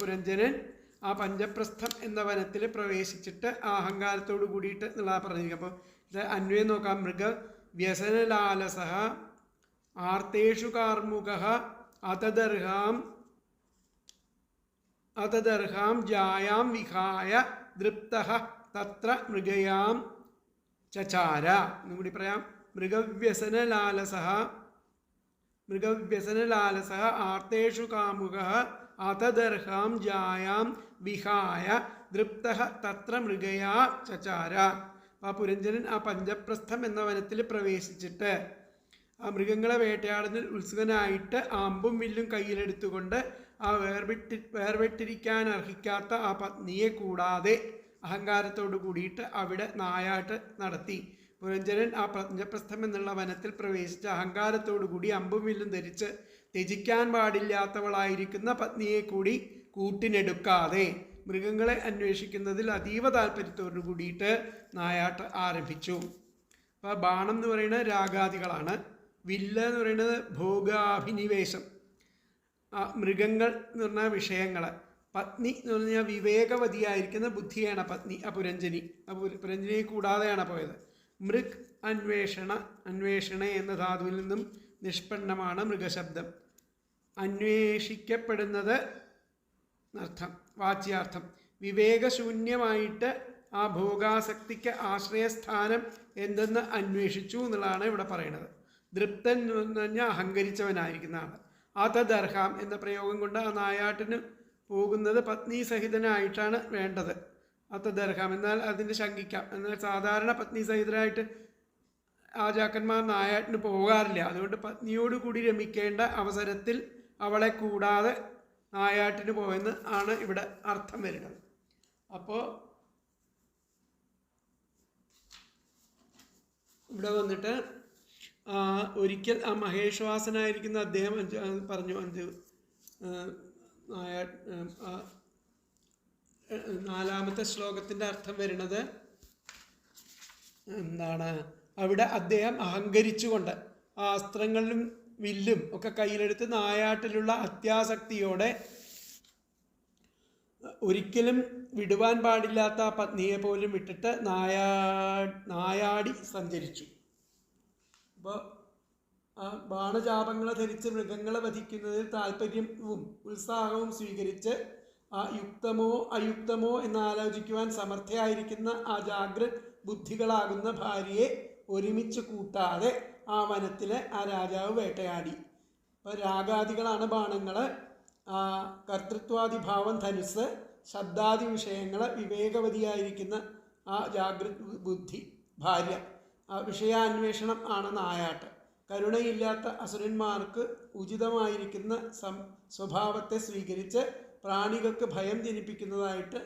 പുരഞ്ജനൻ ആ പഞ്ചപ്രസ്ഥം എന്ന വനത്തിൽ പ്രവേശിച്ചിട്ട് ആ അഹങ്കാരത്തോടു കൂടിയിട്ട് എന്നുള്ള പറഞ്ഞിരിക്കും. അപ്പോൾ ഇത് അന്വയം നോക്കാം. മൃഗവ്യസനലാലസ ആർത്തേഷു കാർമുകഃ അതദർഹാം ജായാം വിഹായ ദൃപ്തഃ തത്ര മൃഗയാം ചചാര. എന്നും കൂടി പറയാം. മൃഗവ്യസനലാലസ ആർത്തേഷു കാമുക അതദർഹാം ജായാം വിഹായ ദൃപ്തഃ തത്ര മൃഗയാ ചചാര. ആ പുരഞ്ജനൻ ആ പഞ്ചപ്രസ്ഥം എന്ന വനത്തിൽ പ്രവേശിച്ചിട്ട് ആ മൃഗങ്ങളെ വേട്ടയാടുന്നതിൽ ഉത്സുകനായിട്ട് അമ്പും വില്ലും കയ്യിലെടുത്തുകൊണ്ട് ആ വേർപെട്ടിരിക്കാൻ അർഹിക്കാത്ത ആ പത്നിയെ കൂടാതെ അഹങ്കാരത്തോടു കൂടിയിട്ട് അവിടെ നായാട്ട് നടത്തി. പുരഞ്ജനൻ ആ പഞ്ചപ്രസ്ഥം എന്നുള്ള വനത്തിൽ പ്രവേശിച്ച് അഹങ്കാരത്തോടു കൂടി അമ്പും വില്ലും ധരിച്ച് ത്യജിക്കാൻ പാടില്ലാത്തവളായിരിക്കുന്ന പത്നിയെ കൂടി കൂട്ടിനെടുക്കാതെ മൃഗങ്ങളെ അന്വേഷിക്കുന്നതിൽ അതീവ താല്പര്യത്തോടു കൂടിയിട്ട് നായാട്ട് ആരംഭിച്ചു. അപ്പോൾ ബാണം എന്ന് പറയുന്നത് രാഗാദികളാണ്. വില്ല് എന്ന് പറയുന്നത് ഭോഗാഭിനിവേശം, മൃഗങ്ങൾ എന്ന് പറഞ്ഞാൽ വിഷയങ്ങൾ. പത്നി എന്ന് പറഞ്ഞാൽ വിവേകവതിയായിരിക്കുന്ന ബുദ്ധിയാണ് പത്നി. പുരഞ്ജനിയെ കൂടാതെയാണ് പോയത്. മൃഗ് അന്വേഷണ എന്ന ധാതുവിൽ നിന്നും നിഷ്പന്നമാണ് മൃഗശബ്ദം. അന്വേഷിക്കപ്പെടുന്നത് അർത്ഥം, വാച്യാർത്ഥം. വിവേകശൂന്യമായിട്ട് ആ ഭോഗാസക്തിക്ക് ആശ്രയസ്ഥാനം എന്തെന്ന് അന്വേഷിച്ചു എന്നുള്ളതാണ് ഇവിടെ പറയുന്നത്. ദൃപ്തൻ എന്ന് പറഞ്ഞാൽ അഹങ്കരിച്ചവനായിരിക്കുന്ന ആൾ. അതദർഹാം എന്ന പ്രയോഗം കൊണ്ട് ആ നായാട്ടിന് പോകുന്നത് പത്നി സഹിതനായിട്ടാണ് വേണ്ടത്. അതദർഹാം എന്നാൽ അതിന് ശങ്കിക്കാം. എന്നാൽ സാധാരണ പത്നി സഹിതനായിട്ട് രാജാക്കന്മാർ നായാട്ടിന് പോകാറില്ല. അതുകൊണ്ട് പത്നിയോട് കൂടി രമിക്കേണ്ട അവസരത്തിൽ അവളെ കൂടാതെ നായാട്ടിന് പോയെന്ന് ആണ് ഇവിടെ അർത്ഥം വരുന്നത്. അപ്പോൾ ഇവിടെ വന്നിട്ട് ഒരിക്കൽ ആ മഹേശ്വാസനായിരിക്കുന്ന അദ്ദേഹം പറഞ്ഞു, നാലാമത്തെ ശ്ലോകത്തിൻ്റെ അർത്ഥം വരുന്നത് എന്താണ്? അവിടെ അദ്ദേഹം അഹങ്കരിച്ചുകൊണ്ട് ആ അസ്ത്രങ്ങളിലും വില്ലും ഒക്കെ കയ്യിലെടുത്ത് നായാട്ടിലുള്ള അത്യാസക്തിയോടെ ഒരിക്കലും വിടുവാൻ പാടില്ലാത്ത ആ പത്നിയെ പോലും വിട്ടിട്ട് നായാടി സഞ്ചരിച്ചു. അപ്പോൾ ആ ബാണചാപങ്ങളെ ധരിച്ച് മൃഗങ്ങളെ വധിക്കുന്നതിൽ താല്പര്യവും ഉത്സാഹവും സ്വീകരിച്ച് ആ യുക്തമോ അയുക്തമോ എന്നാലോചിക്കുവാൻ സമർത്ഥയായിരിക്കുന്ന ആ ജാഗ്രത് ബുദ്ധികളാകുന്ന ഭാര്യയെ ഒരുമിച്ച് കൂട്ടാതെ ആ വനത്തിലെ ആ രാജാവ് വേട്ടയാടി. അപ്പോൾ രാഗാദികളാണ് ബാണങ്ങൾ. കർത്തൃത്വാദിഭാവം ധനുസ്, ശബ്ദാദി വിഷയങ്ങൾ വിവേകവതിയായിരിക്കുന്ന ആ ജാഗ്രത് ബുദ്ധി ഭാര്യ. വിഷയാന്വേഷണം ആണ് നായാട്ട്. കരുണയില്ലാത്ത അസുരന്മാർക്ക് ഉചിതമായിരിക്കുന്ന സ്വഭാവത്തെ സ്വീകരിച്ച് പ്രാണികൾക്ക് ഭയം ജനിപ്പിക്കുന്നതായിട്ട്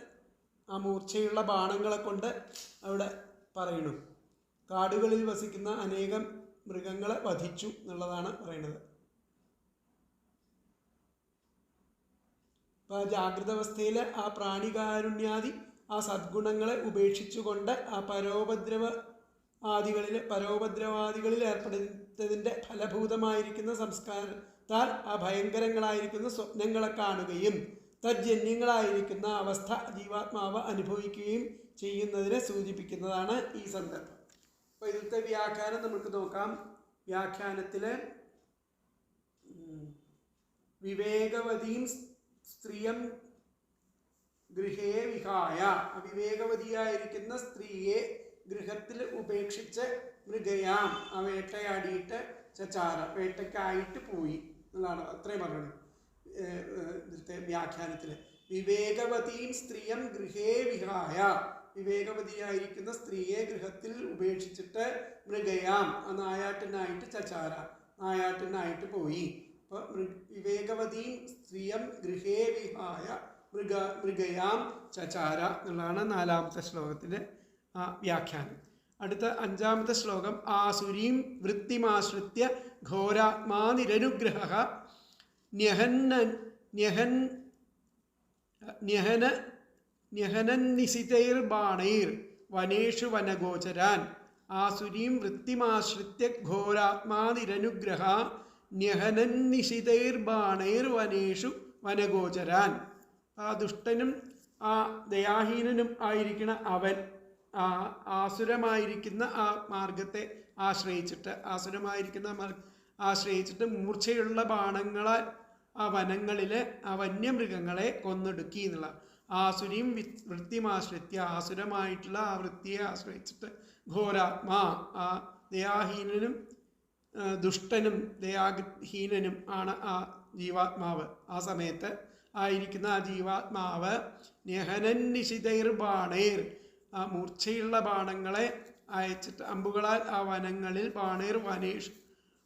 ആ മൂർച്ചയുള്ള ബാണങ്ങളെ കൊണ്ട് അവിടെ പറയുന്നു. കാടുകളിൽ വസിക്കുന്ന അനേകം മൃഗങ്ങളെ വധിച്ചു എന്നുള്ളതാണ് പറയുന്നത്. അപ്പോൾ ജാഗ്രത അവസ്ഥയിൽ ആ പ്രാണികാരുണ്യാദി ആ സദ്ഗുണങ്ങളെ ഉപേക്ഷിച്ചുകൊണ്ട് ആ പരോപദ്രവാദികളിൽ ഏർപ്പെടുന്നതിൻ്റെ ഫലഭൂതമായിരിക്കുന്ന സംസ്കാരത്താൽ ആ ഭയങ്കരങ്ങളായിരിക്കുന്ന സ്വപ്നങ്ങളെ കാണുകയും തജ്ജന്യങ്ങളായിരിക്കുന്ന അവസ്ഥ ജീവാത്മാവ് അനുഭവിക്കുകയും ചെയ്യുന്നതിനെ സൂചിപ്പിക്കുന്നതാണ് ഈ സന്ദർഭം. അപ്പോൾ ഇതിലത്തെ വ്യാഖ്യാനം നമുക്ക് നോക്കാം. വ്യാഖ്യാനത്തിൽ വിവേകവതീം സ്ത്രീയം ഗൃഹേ വിഹായ, അവിവേകവതിയായിരിക്കുന്ന സ്ത്രീയെ ഗൃഹത്തിൽ ഉപേക്ഷിച്ച് മൃഗയാം, ആ വേട്ടയാടിയിട്ട് ചചാര, വേട്ടയ്ക്കായിട്ട് പോയി എന്നുള്ളതാണ്. അത്രയും പറഞ്ഞത് ഇതിലത്തെ വ്യാഖ്യാനത്തിൽ. വിവേകവതീം സ്ത്രീയം ഗൃഹേ വിഹായ, വിവേകവതിയായിരിക്കുന്ന സ്ത്രീയെ ഗൃഹത്തിൽ ഉപേക്ഷിച്ചിട്ട് മൃഗയാം, ആ നായാട്ടിനായിട്ട് ചചാര, നായാട്ടിനായിട്ട് പോയി. അപ്പോൾ വിവേകവതീം സ്ത്രീയം ഗൃഹേ വിഹായ മൃഗയാം ചചാര എന്നുള്ളതാണ് നാലാമത്തെ ശ്ലോകത്തിൻ്റെ വ്യാഖ്യാനം. അടുത്ത അഞ്ചാമത്തെ ശ്ലോകം. ആസുരീം വൃത്തിമാശ്രിത്യ ഘോരാത്മാനിരനുഗ്രഹ ന്യഹനന്നിശിതൈർബാണൈർ വനേഷു വനഗോചരാൻ. ആസുരീം വൃത്തിമാശ്രിത്യ ഘോരാത്മാനിരനുഗ്രഹ ന്യഹനന്നിശിതൈർബാണൈർ വനേഷു വനഗോചരാൻ. ആ ദുഷ്ടനും ആ ദയാഹീനനും ആയിരിക്കുന്ന അവൻ ആസുരമായിരിക്കുന്ന ആ മാർഗത്തെ ആശ്രയിച്ചിട്ട് മൂർച്ചയുള്ള ബാണങ്ങളെ ആ വനങ്ങളിലെ ആ വന്യമൃഗങ്ങളെ കൊന്നൊടുക്കി എന്നുള്ള. ആസുരീം വൃത്തിമാശ്രിത്യ ആസുരമായിട്ടുള്ള ആ വൃത്തിയെ ആശ്രയിച്ചിട്ട് ഘോരാത്മാ ആ ദയാഹീനനും ദുഷ്ടനും ദയാഹീനനും ആണ് ആ ജീവാത്മാവ്. ആ സമയത്ത് ആയിരിക്കുന്ന ആ ജീവാത്മാവ് ന്യഹനൻ നിശിതൈർ ബാണേർ ആ മൂർച്ചയുള്ള ബാണങ്ങളെ അയച്ചിട്ട് അമ്പുകളാൽ ആ വനങ്ങളിൽ ബാണേർ വനേഷ്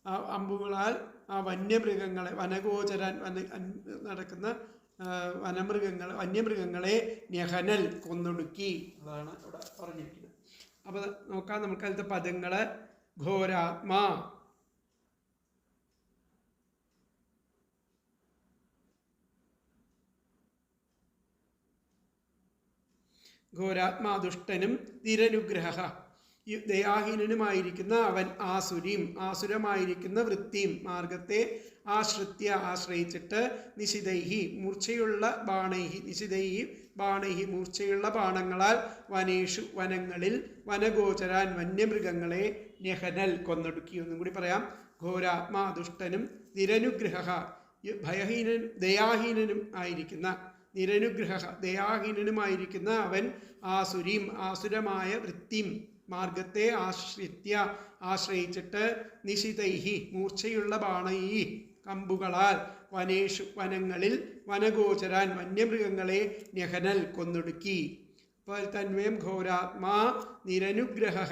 ആ അമ്പുകളാൽ ആ വന്യമൃഗങ്ങളെ വനഗോചരാൻ നടക്കുന്ന വന്യമൃഗങ്ങളെ ന്യഹനൽ കൊന്നൊടുക്കി. അതാണ് ഇവിടെ പറഞ്ഞിരിക്കുന്നത്. അപ്പോൾ നോക്കാം നമുക്ക് അതിലത്തെ പദങ്ങൾ. ഘോരാത്മാ, ഘോരാത്മാ ദുഷ്ടനും നിരനുഗ്രഹ ദയാഹീനനുമായിരിക്കുന്ന അവൻ, ആസുരീം ആസുരമായിരിക്കുന്ന വൃത്തിയും മാർഗത്തെ ആശ്രയിച്ചിട്ട് നിശിതൈഹി മൂർച്ചയുള്ള ബാണൈഹി നിശിതൈഹി ബാണൈഹി മൂർച്ചയുള്ള ബാണങ്ങളാൽ വനേഷു വനങ്ങളിൽ വനഗോചരാൻ വന്യമൃഗങ്ങളെ ന്യഹനൽ കൊന്നൊടുക്കി. ഒന്നും കൂടി പറയാം. ഘോരാത്മാ ദുഷ്ടനും നിരനുഗ്രഹ ദയാഹീനനും ആയിരിക്കുന്ന നിരനുഗ്രഹ ദയാഹീനനുമായിരിക്കുന്ന അവൻ, ആസുരീം ആസുരമായ വൃത്തിയും മാർഗത്തെ ആശ്രയിച്ചിട്ട് നിശിതൈഹി മൂർച്ചയുള്ള ബാണൈഹി കമ്പുകളാൽ വനേഷു വനങ്ങളിൽ വനഗോചരാൻ വന്യമൃഗങ്ങളെ ന്യഹനൽ കൊന്നൊടുക്കി. അപ്പോൾ തന്മയം ഘോരാത്മാ നിരനുഗ്രഹ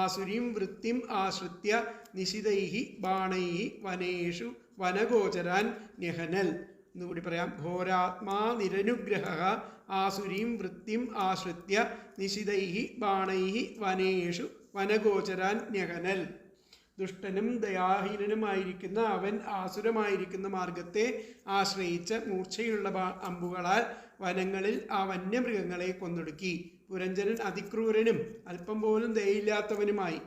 ആസുരീം വൃത്തിം ആശ്രിത്യ നിശിതൈഹി ബാണൈഹി വനേഷു വനഗോചരാൻ ന്യഹനൽ. എന്നുകൂടി പറയാം. ഘോരാത്മാ നിരനുഗ്രഹ ആസുരീം വൃത്തിം ആശ്രിത്യ നിശിതൈഹി ബാണൈഹി വനേഷു വനഗോചരാൻ ന്യഹനൽ. ദുഷ്ടനും ദയാഹീനനുമായിരിക്കുന്ന അവൻ ആസുരമായിരിക്കുന്ന മാർഗത്തെ ആശ്രയിച്ച് മൂർച്ചയുള്ള അമ്പുകളാൽ വനങ്ങളിൽ ആ വന്യമൃഗങ്ങളെ കൊന്നൊടുക്കി. പുരഞ്ജനൻ അതിക്രൂരനും അല്പം പോലും ദയയില്ലാത്തവനുമായി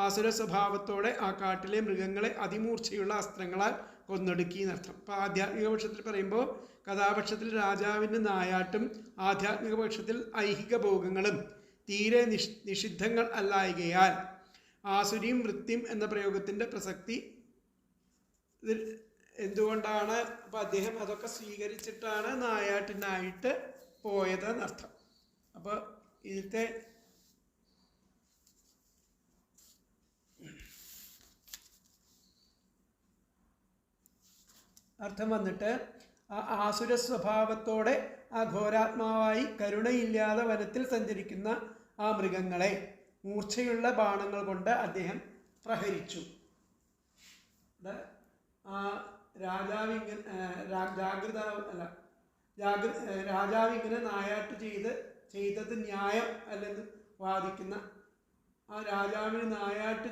ആസുര സ്വഭാവത്തോടെ ആ കാട്ടിലെ മൃഗങ്ങളെ അതിമൂർച്ചയുള്ള അസ്ത്രങ്ങളാൽ കൊന്നൊടുക്കി എന്നർത്ഥം. അപ്പോൾ ആധ്യാത്മിക പക്ഷത്തിൽ പറയുമ്പോൾ കഥാപക്ഷത്തിൽ രാജാവിൻ്റെ നായാട്ടും ആധ്യാത്മിക പക്ഷത്തിൽ ഐഹിക ഭോഗങ്ങളും തീരെ നിഷിദ്ധങ്ങൾ അല്ലായകയാൽ ആസുരീം വൃത്തിം എന്ന പ്രയോഗത്തിൻ്റെ പ്രസക്തി എന്തുകൊണ്ടാണ്? അപ്പം അദ്ദേഹം അതൊക്കെ സ്വീകരിച്ചിട്ടാണ് നായാട്ടിനായിട്ട് പോയത് എന്നർത്ഥം. അപ്പോൾ ഇതിലത്തെ അർത്ഥം വന്നിട്ട് ആ ആസുര സ്വഭാവത്തോടെ ആ ഘോരാത്മാവായി കരുണയില്ലാതെ വനത്തിൽ സഞ്ചരിക്കുന്ന ആ മൃഗങ്ങളെ മൂർച്ചയുള്ള ബാണങ്ങൾ കൊണ്ട് അദ്ദേഹം പ്രഹരിച്ചു. ആ രാജാവിങ്ങനെ നായാട്ട് ചെയ്തത് ന്യായം അല്ലെന്ന് വാദിക്കുന്ന ആ രാജാവിന് നായാട്ട്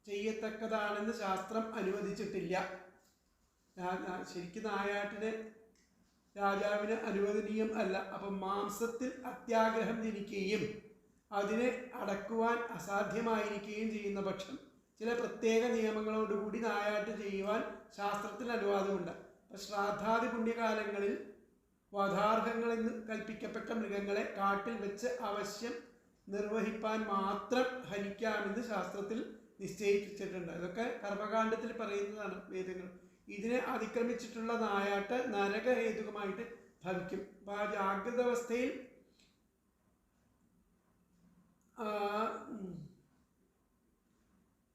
ചെയ്യത്തക്കതാണെന്ന് ശാസ്ത്രം അനുവദിച്ചിട്ടില്ല. ശരിക്കും നായാട്ടിന് രാജാവിന് അനുവദനീയം അല്ല. അപ്പം മാംസത്തിൽ അത്യാഗ്രഹം ജനിക്കുകയും അതിനെ അടക്കുവാൻ അസാധ്യമായിരിക്കുകയും ചെയ്യുന്ന പക്ഷം ചില പ്രത്യേക നിയമങ്ങളോടുകൂടി നായാട്ട് ചെയ്യുവാൻ ശാസ്ത്രത്തിൽ അനുവാദമുണ്ട്. അപ്പം ശ്രാദ്ധാദി പുണ്യകാലങ്ങളിൽ വധാർഹങ്ങളെന്ന് കൽപ്പിക്കപ്പെട്ട മൃഗങ്ങളെ കാട്ടിൽ വെച്ച് അവശ്യം നിർവഹിപ്പാൻ മാത്രം ഹനിക്കാമെന്ന് ശാസ്ത്രത്തിൽ നിശ്ചയിച്ചിട്ടുണ്ട്. ഇതൊക്കെ കർമ്മകാണ്ഡത്തിൽ പറയുന്നതാണ് വേദങ്ങൾ. ഇതിനെ അതിക്രമിച്ചിട്ടുള്ള നായാട്ട് നരകഹേതുകമായിട്ട് ഭവിക്കും. അപ്പം ആ ജാഗ്രത അവസ്ഥയിൽ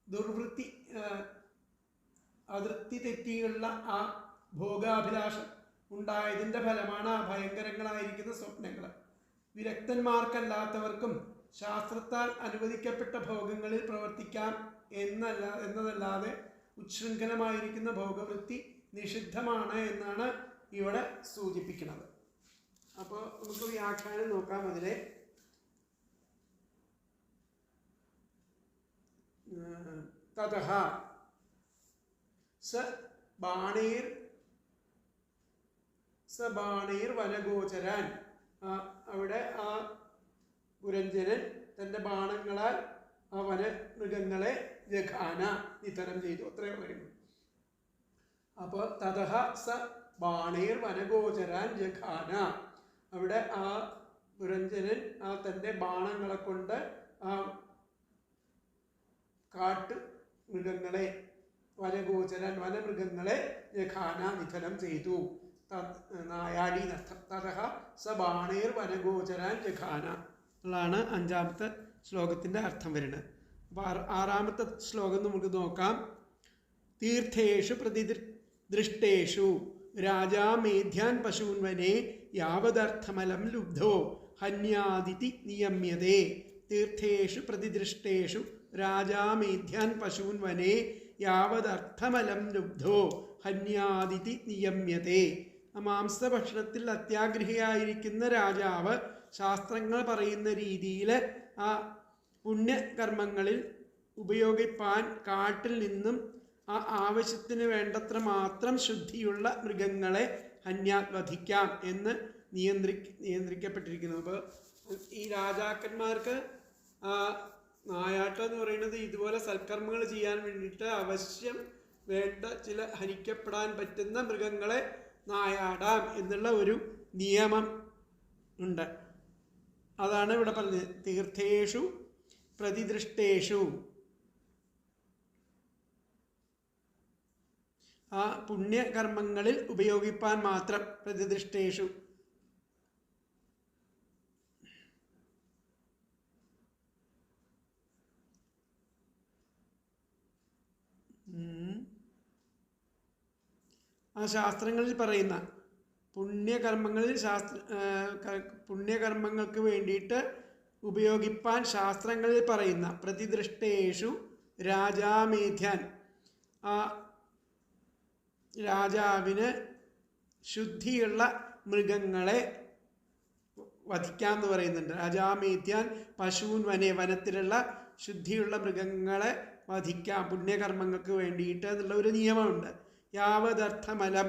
ദുർവൃത്തി അതൃപ്തി തെറ്റിയുള്ള ആ ഭോഗാഭിലാഷം ഉണ്ടായതിൻ്റെ ഫലമാണ് ആ ഭയങ്കരങ്ങളായിരിക്കുന്ന സ്വപ്നങ്ങൾ. വിരക്തന്മാർക്കല്ലാത്തവർക്കും ശാസ്ത്രത്താൽ അനുവദിക്കപ്പെട്ട ഭോഗങ്ങളിൽ പ്രവർത്തിക്കാം എന്നതല്ലാതെ ഉച്ഛൃംഖലമായിരിക്കുന്ന ഭോഗവൃത്തി നിഷിദ്ധമാണ് എന്നാണ് ഇവിടെ സൂചിപ്പിക്കുന്നത്. അപ്പോൾ നമുക്ക് വ്യാഖ്യാനം നോക്കാം. അതിലെ തതഃ സ ബാണീർ വനഗോചരാൻ, അവിടെ ആ പുരഞ്ജനൻ തൻ്റെ ബാണങ്ങളാൽ ആ വനമൃഗങ്ങളെ ജഘാന നിതരം ചെയ്തു. അത്രയും പറയുന്നു. അപ്പോൾ തതഃ സ ബാണീർ വനഗോചരാൻ ജഘാന, അവിടെ ആ പുരഞ്ജനൻ ആ തൻ്റെ ബാണങ്ങളെ കൊണ്ട് ആ കാട്ടു മൃഗങ്ങളെ വനഗോചരാൻ വനമൃഗങ്ങളെ ജഘാന നിധനം ചെയ്തു. നായാടി നർത്ഥം. തതഹ സ ബാണേർ വനഗോചരാൻ ജഘാന എന്നുള്ളതാണ് 5ാമത്തെ ശ്ലോകത്തിൻ്റെ അർത്ഥം വരുന്നത്. അപ്പോൾ 6ാമത്തെ ശ്ലോകം നമുക്ക് നോക്കാം. തീർത്ഥേഷു പ്രതിദൃഷ്ടേഷു രാജാ മേധ്യാൻ പശൂൻവനെ യാവദർത്ഥമലം ലുബ്ധോ ഹന്യാദിതി നിയമ്യതേ. തീർത്ഥേഷു പ്രതിദൃഷ്ടേഷു രാജാ മേധ്യാൻ പശൂൻവനെ യാവദർത്ഥമലം ലുബ്ധോ ഹന്യാദിതി നിയമ്യതേ. മാംസഭക്ഷണത്തിൽ അത്യാഗ്രഹിയായിരിക്കുന്ന രാജാവ് ശാസ്ത്രങ്ങൾ പറയുന്ന രീതിയിൽ ആ പുണ്യകർമ്മങ്ങളിൽ ഉപയോഗിപ്പാൻ കാട്ടിൽ നിന്നും ആ ആവശ്യത്തിന് വേണ്ടത്ര മാത്രം ശുദ്ധിയുള്ള മൃഗങ്ങളെ വധിക്കാം എന്ന് നിയന്ത്രിക്കപ്പെട്ടിരിക്കുന്നു. അപ്പോൾ ഈ രാജാക്കന്മാർക്ക് നായാട്ടം എന്ന് പറയുന്നത് ഇതുപോലെ സൽക്കർമ്മങ്ങൾ ചെയ്യാൻ വേണ്ടിയിട്ട് അവശ്യം വേണ്ട ചില ഹനിക്കപ്പെടാൻ പറ്റുന്ന മൃഗങ്ങളെ നായാടാം എന്നുള്ള ഒരു നിയമം ഉണ്ട്. അതാണ് ഇവിടെ പറഞ്ഞത്. തീർത്ഥേഷു പ്രതിദൃഷ്ടേഷു, ആ പുണ്യകർമ്മങ്ങളിൽ ഉപയോഗിപ്പാൻ മാത്രം. പ്രതിദൃഷ്ടേഷു ആ ശാസ്ത്രങ്ങളിൽ പറയുന്ന പുണ്യകർമ്മങ്ങൾക്ക് വേണ്ടിയിട്ട് ഉപയോഗിപ്പാൻ ശാസ്ത്രങ്ങളിൽ പറയുന്ന പ്രതിദൃഷ്ടേഷു രാജാമേധ്യാൻ, ആ രാജാവിന് ശുദ്ധിയുള്ള മൃഗങ്ങളെ വധിക്കാമെന്ന് പറയുന്നുണ്ട്. രാജാമേധ്യാൻ പശൂൻ വനത്തിലുള്ള ശുദ്ധിയുള്ള മൃഗങ്ങളെ വധിക്കാം പുണ്യകർമ്മങ്ങൾക്ക് വേണ്ടിയിട്ട് എന്നുള്ള ഒരു നിയമമുണ്ട്. യാവദർത്ഥമലം,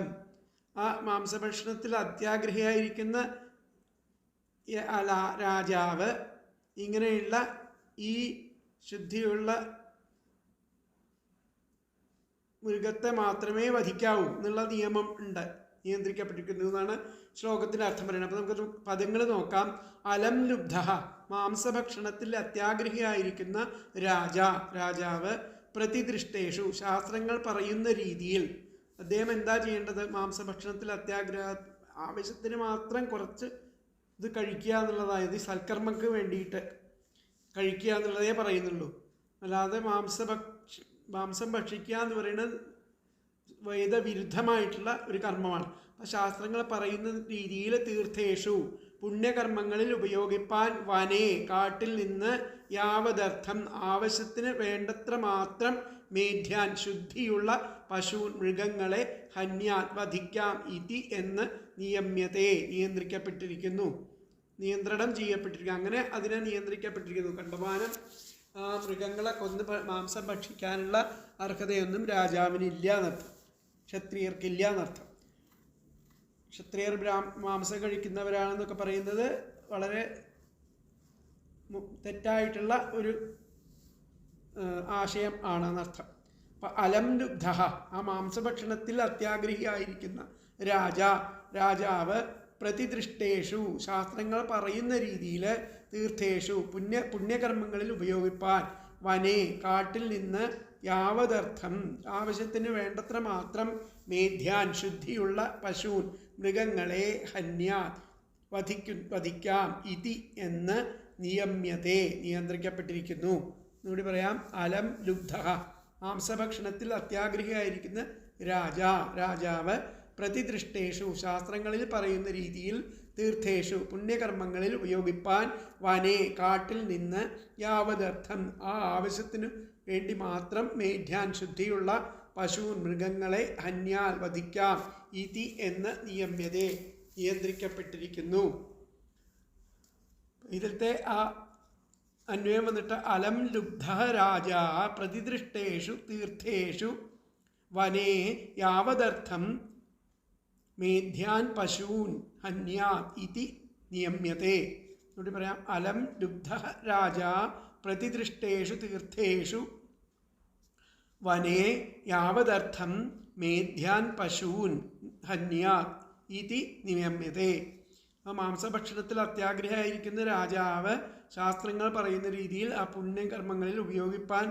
ആ മാംസഭക്ഷണത്തിൽ അത്യാഗ്രഹിയായിരിക്കുന്ന രാജാവ് ഇങ്ങനെയുള്ള ഈ ശുദ്ധിയുള്ള മൃഗത്തെ മാത്രമേ വധിക്കാവൂ എന്നുള്ള നിയമം ഉണ്ട്, നിയന്ത്രിക്കപ്പെട്ടിരിക്കുന്നു എന്നാണ് ശ്ലോകത്തിൻ്റെ അർത്ഥം പറയുന്നത്. അപ്പോൾ നമുക്ക് പദങ്ങൾ നോക്കാം. അലം ലുബ്ധ, മാംസഭക്ഷണത്തിൽ അത്യാഗ്രഹിയായിരിക്കുന്ന രാജാവ്. പ്രതിദൃഷ്ടേഷു, ശാസ്ത്രങ്ങൾ പറയുന്ന രീതിയിൽ അദ്ദേഹം എന്താ ചെയ്യേണ്ടത്? മാംസഭക്ഷണത്തിൽ ആവശ്യത്തിന് മാത്രം കുറച്ച് ഇത് കഴിക്കുക എന്നുള്ളതായത് സൽക്കർമ്മക്ക് വേണ്ടിയിട്ട് കഴിക്കുക എന്നുള്ളതേ പറയുന്നുള്ളൂ. അല്ലാതെ മാംസം ഭക്ഷിക്കുക എന്ന് പറയുന്നത് വേദവിരുദ്ധമായിട്ടുള്ള ഒരു കർമ്മമാണ്. അപ്പം ശാസ്ത്രങ്ങൾ പറയുന്ന രീതിയിൽ തീർത്ഥേഷു, പുണ്യകർമ്മങ്ങളിൽ ഉപയോഗിപ്പാൻ വനേ, കാട്ടിൽ നിന്ന് യാവദർത്ഥം, ആവശ്യത്തിന് വേണ്ടത്ര മാത്രം മേധ്യാൻ, ശുദ്ധിയുള്ള മൃഗങ്ങളെ വധിക്കാം ഇതി എന്ന് നിയമ്യതേ, നിയന്ത്രിക്കപ്പെട്ടിരിക്കുന്നു, നിയന്ത്രണം ചെയ്യപ്പെട്ടിരിക്കുന്നു. അങ്ങനെ അതിനെ നിയന്ത്രിക്കപ്പെട്ടിരിക്കുന്നു. കണ്ടമാനം മൃഗങ്ങളെ കൊന്ന് മാംസം ഭക്ഷിക്കാനുള്ള അർഹതയൊന്നും രാജാവിനില്ല എന്നർത്ഥം, ക്ഷത്രിയർക്കില്ല എന്നർത്ഥം. ക്ഷത്രിയർ മാംസം കഴിക്കുന്നവരാണെന്നൊക്കെ പറയുന്നത് വളരെ തെറ്റായിട്ടുള്ള ഒരു ആശയം ആണെന്നർത്ഥം. അപ്പം അലം ലുബ്ധ, ആ മാംസഭക്ഷണത്തിൽ അത്യാഗ്രഹിയായിരിക്കുന്ന രാജാവ് പ്രതിദൃഷ്ടേഷു, ശാസ്ത്രങ്ങൾ പറയുന്ന രീതിയിൽ തീർത്ഥേഷു, പുണ്യകർമ്മങ്ങളിൽ ഉപയോഗിപ്പാൻ വനേ, കാട്ടിൽ നിന്ന് യാവദർത്ഥം, ആവശ്യത്തിന് വേണ്ടത്ര മാത്രം മേധ്യാൻ, ശുദ്ധിയുള്ള മൃഗങ്ങളെ വധിക്കാം ഇതി എന്ന് നിയമ്യതേ, നിയന്ത്രിക്കപ്പെട്ടിരിക്കുന്നു. എന്നുകൂടി പറയാം. അലം ലുബ്ധ, മാംസഭക്ഷണത്തിൽ അത്യാഗ്രഹിയായിരിക്കുന്ന രാജാവ് പ്രതിദൃഷ്ടേഷു, ശാസ്ത്രങ്ങളിൽ പറയുന്ന രീതിയിൽ തീർത്ഥേഷു, പുണ്യകർമ്മങ്ങളിൽ ഉപയോഗിപ്പാൻ വനേ, കാട്ടിൽ നിന്ന് യാവദർത്ഥം, ആ ആവശ്യത്തിനു വേണ്ടി മാത്രം മേധ്യാൻ, ശുദ്ധിയുള്ള മൃഗങ്ങളെ വധിക്കാം ഇതി എന്ന് നിയമ്യതേ, നിയന്ത്രിക്കപ്പെട്ടിരിക്കുന്നു. ഇതിലത്തെ ആ അന്വയം വന്നിട്ട് അലം ലുബ്ധ രാജാ പ്രതിദൃഷ്ടേഷു തീർത്ഥേഷു വനേ യാവദർത്ഥം മേധ്യാൻ പശൂൻ ഇതി നിയമ്യതേ. എന്നിട്ട് പറയാം. അലം ലുബ്ധ രാജാ പ്രതിദൃഷ്ടേഷു തീർത്ഥേഷു വനേ യാവദർത്ഥം മേധ്യാൻ പശൂൻ ഇതി നിയമ്യതേ. മാംസഭക്ഷണത്തിൽ അത്യാഗ്രഹിയായിരിക്കുന്ന രാജാവ് ശാസ്ത്രങ്ങൾ പറയുന്ന രീതിയിൽ ആ പുണ്യകർമ്മങ്ങളിൽ ഉപയോഗിപ്പാൻ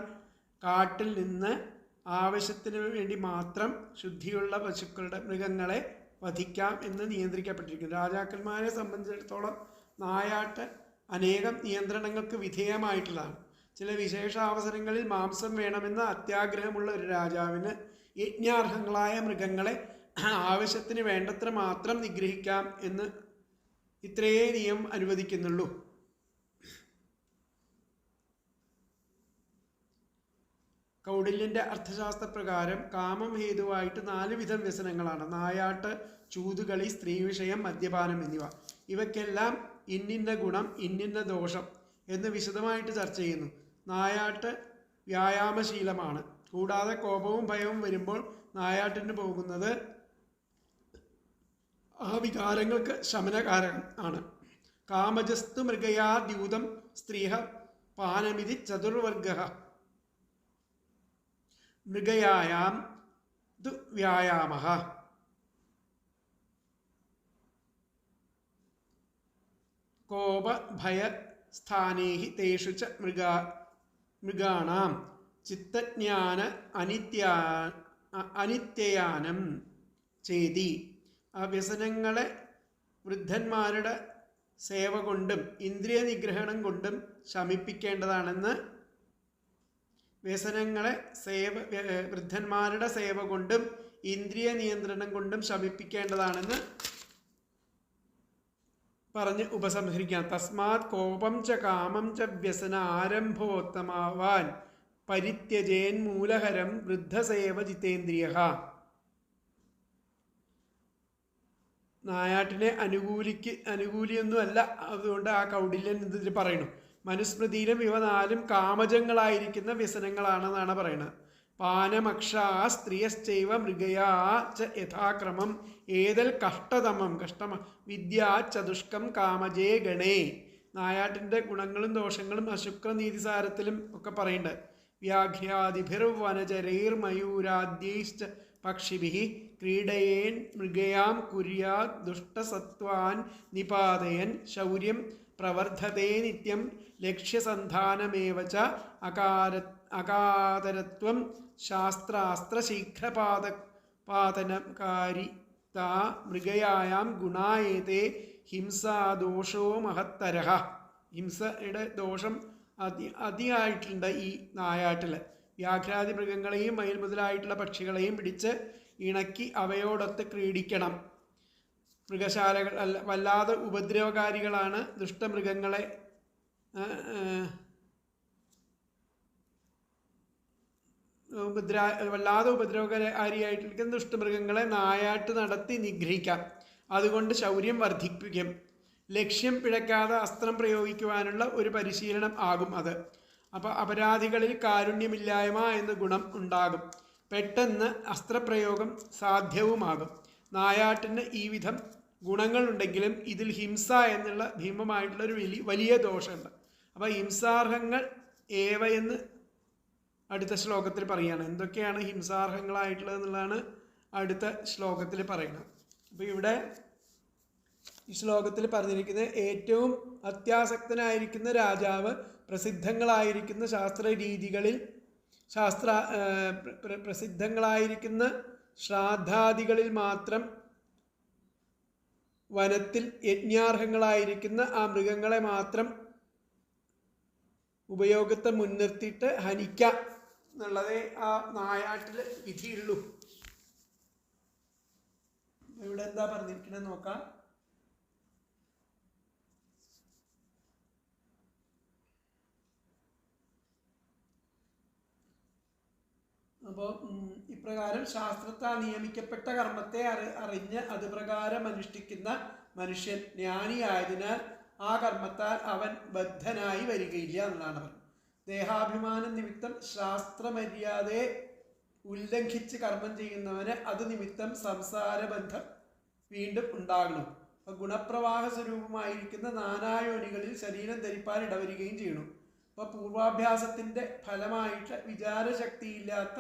കാട്ടിൽ നിന്ന് ആവശ്യത്തിന് വേണ്ടി മാത്രം ശുദ്ധിയുള്ള മൃഗങ്ങളെ വധിക്കാം എന്ന് നിയന്ത്രിക്കപ്പെട്ടിരിക്കുന്നു. രാജാക്കന്മാരെ സംബന്ധിച്ചിടത്തോളം നായാട്ട് അനേകം നിയന്ത്രണങ്ങൾക്ക് വിധേയമായിട്ടുള്ളതാണ്. ചില വിശേഷാവസരങ്ങളിൽ മാംസം വേണമെന്ന അത്യാഗ്രഹമുള്ള ഒരു രാജാവിന് യജ്ഞാർഹങ്ങളായ മൃഗങ്ങളെ ആവശ്യത്തിന് വേണ്ടത്ര മാത്രം നിഗ്രഹിക്കാം എന്ന് ഇത്രയേ നിയമം അനുവദിക്കുന്നുള്ളൂ. കൗടില്യൻ്റെ അർത്ഥശാസ്ത്രപ്രകാരം കാമം ഹേതുവായിട്ട് 4 വിധം വ്യസനങ്ങളാണ്: നായാട്ട്, ചൂതുകളി, സ്ത്രീവിഷയം, മദ്യപാനം എന്നിവ. ഇവയ്ക്കെല്ലാം ഇന്നിന്ന ഗുണം, ഇന്നിന്ന ദോഷം എന്ന് വിശദമായിട്ട് ചർച്ച ചെയ്യുന്നു. നായാട്ട് വ്യായാമശീലമാണ്. കൂടാതെ കോപവും ഭയവും വരുമ്പോൾ നായാട്ടിന് പോകുന്നത് ആ വികാരങ്ങൾക്ക് ശമനകാരകം ആണ്. കാമജസ്തു മൃഗയാദ്യൂതം സ്ത്രീഹ പാനമിതി ചതുർവർഗ മൃഗയായാം ദു വ്യായാമഃ. കോപ ഭയ സ്ഥാനേഹി തേഷു ച മൃഗാണാം ചിത്തജ്ഞാന അനിത്യയാനം ചേതി. ആ വ്യസനങ്ങളെ വൃദ്ധന്മാരുടെ സേവ കൊണ്ടും ഇന്ദ്രിയ നിഗ്രഹണം കൊണ്ടും ശമിപ്പിക്കേണ്ടതാണെന്ന്, വ്യസനങ്ങളെ വൃദ്ധന്മാരുടെ സേവ കൊണ്ടും ഇന്ദ്രിയ നിയന്ത്രണം കൊണ്ടും ശമിപ്പിക്കേണ്ടതാണെന്ന് പറഞ്ഞ് ഉപസംഹരിക്കാം. തസ്മാത് കോപം ച കാമം ച വ്യസന ആരംഭോത്തമാവാൻ പരിത്യജേൻ മൂലഹരം വൃദ്ധസേവ ജിതേന്ദ്രിയ. നായാട്ടിനെ അനുകൂലിയൊന്നുമല്ല. അതുകൊണ്ട് ആ കൗടില്യൻ ഇതിൽ പറയുന്നു, മനുസ്മൃതിയിലും ഇവ 4 കാമജങ്ങളായിരിക്കുന്ന വ്യസനങ്ങളാണെന്നാണ് പറയുന്നത്. പാനമക്ഷാ സ്ത്രീയശ്ചൈവ മൃഗയാ ച യഥാക്രമം ഏതൽ കഷ്ടതമം വിദ്യാ ചതുഷ്കം കാമജേ ഗണേ. നായാട്ടിൻ്റെ ഗുണങ്ങളും ദോഷങ്ങളും അശുക്രനീതിസാരത്തിലും ഒക്കെ പറയുന്നുണ്ട്. വ്യാഘ്യാദിഭിർവനചരൈർമയൂരാദ്യൈശ്ച പക്ഷിഭിഃ ക്രീഡയേൻ മൃഗയാം കുര്യാത് ദുഷ്ടസത്വാൻ നിപാതയൻ ശൗര്യം പ്രവർദ്ധതേ നിത്യം ലക്ഷ്യസന്ധാനമേവ ച അകാതരത്വം ശാസ്ത്രാസ്ത്രശീഘ്രപാതനകാരിതാ മൃഗയായാം ഗുണായേതേ ഹിംസാദോഷോ മഹത്തരഃ. ഹിംസയുടെ ദോഷം അതിയായിട്ടുണ്ട് ഈ നായാട്ടിൽ. വ്യാഘ്രാദി മൃഗങ്ങളെയും മയിൽ മുതലായിട്ടുള്ള പക്ഷികളെയും പിടിച്ച് ഇണക്കി അവയോടൊത്ത് ക്രീഡിക്കണം. മൃഗശാലകൾ വല്ലാതെ ഉപദ്രവകാരികളാണ്. ദുഷ്ടമൃഗങ്ങളെ വല്ലാതെ ഉപദ്രവകാരിയായിട്ടിരിക്കുന്ന ദുഷ്ടമൃഗങ്ങളെ നായാട്ട് നടത്തി നിഗ്രഹിക്കാം. അതുകൊണ്ട് ശൗര്യം വർദ്ധിപ്പിക്കും. ലക്ഷ്യം പിഴയ്ക്കാതെ അസ്ത്രം പ്രയോഗിക്കുവാനുള്ള ഒരു പരിശീലനം ആകും അത്. അപ്പോൾ അപരാധികളിൽ കാരുണ്യമില്ലായ്മ എന്ന ഗുണം ഉണ്ടാകും. പെട്ടെന്ന് അസ്ത്രപ്രയോഗം സാധ്യവുമാകും. നായാട്ടിന് ഈ വിധം ഗുണങ്ങളുണ്ടെങ്കിലും ഇതിൽ ഹിംസ എന്നുള്ള ഭീമമായിട്ടുള്ളൊരു വലിയ ദോഷമുണ്ട്. അപ്പോൾ ഹിംസാർഹങ്ങൾ ഏവയെന്ന് അടുത്ത ശ്ലോകത്തിൽ പറയുകയാണ്. എന്തൊക്കെയാണ് ഹിംസാർഹങ്ങളായിട്ടുള്ളത് എന്നുള്ളതാണ് അടുത്ത ശ്ലോകത്തിൽ പറയുന്നത്. അപ്പോൾ ഇവിടെ ഈ ശ്ലോകത്തിൽ പറഞ്ഞിരിക്കുന്നത് ഏറ്റവും അത്യാസക്തനായിരിക്കുന്ന രാജാവ് പ്രസിദ്ധങ്ങളായിരിക്കുന്ന ശാസ്ത്രരീതികളിൽ പ്രസിദ്ധങ്ങളായിരിക്കുന്ന ശ്രാദ്ധാദികളിൽ മാത്രം വനത്തിൽ യജ്ഞാർഹങ്ങളായിരിക്കുന്ന ആ മൃഗങ്ങളെ മാത്രം ഉപയോഗത്തെ മുൻനിർത്തിയിട്ട് ഹനിക്കാം എന്നുള്ളതേ ആ നായാട്ടിൽ വിധിയുള്ളൂ. ഇവിടെ എന്താ പറഞ്ഞിരിക്കുന്നത് നോക്കാം. അപ്പോൾ ഇപ്രകാരം ശാസ്ത്രത്താൽ നിയമിക്കപ്പെട്ട കർമ്മത്തെ അറിഞ്ഞ് അതുപ്രകാരം അനുഷ്ഠിക്കുന്ന മനുഷ്യൻ ജ്ഞാനിയായതിനാൽ ആ കർമ്മത്താൽ അവൻ ബദ്ധനായി വരികയില്ല എന്നാണ് പറഞ്ഞത്. ദേഹാഭിമാന നിമിത്തം ശാസ്ത്രമര്യാദയെ ഉല്ലംഘിച്ച് കർമ്മം ചെയ്യുന്നവന് അത് നിമിത്തം സംസാരബന്ധം വീണ്ടും ഉണ്ടാകണം. അപ്പോൾ ഗുണപ്രവാഹ സ്വരൂപമായിരിക്കുന്ന നാനായോനികളിൽ ശരീരം ധരിപ്പാൻ ഇടവരികയും ചെയ്യണം. അപ്പോൾ പൂർവാഭ്യാസത്തിൻ്റെ ഫലമായിട്ട് വിചാരശക്തിയില്ലാത്ത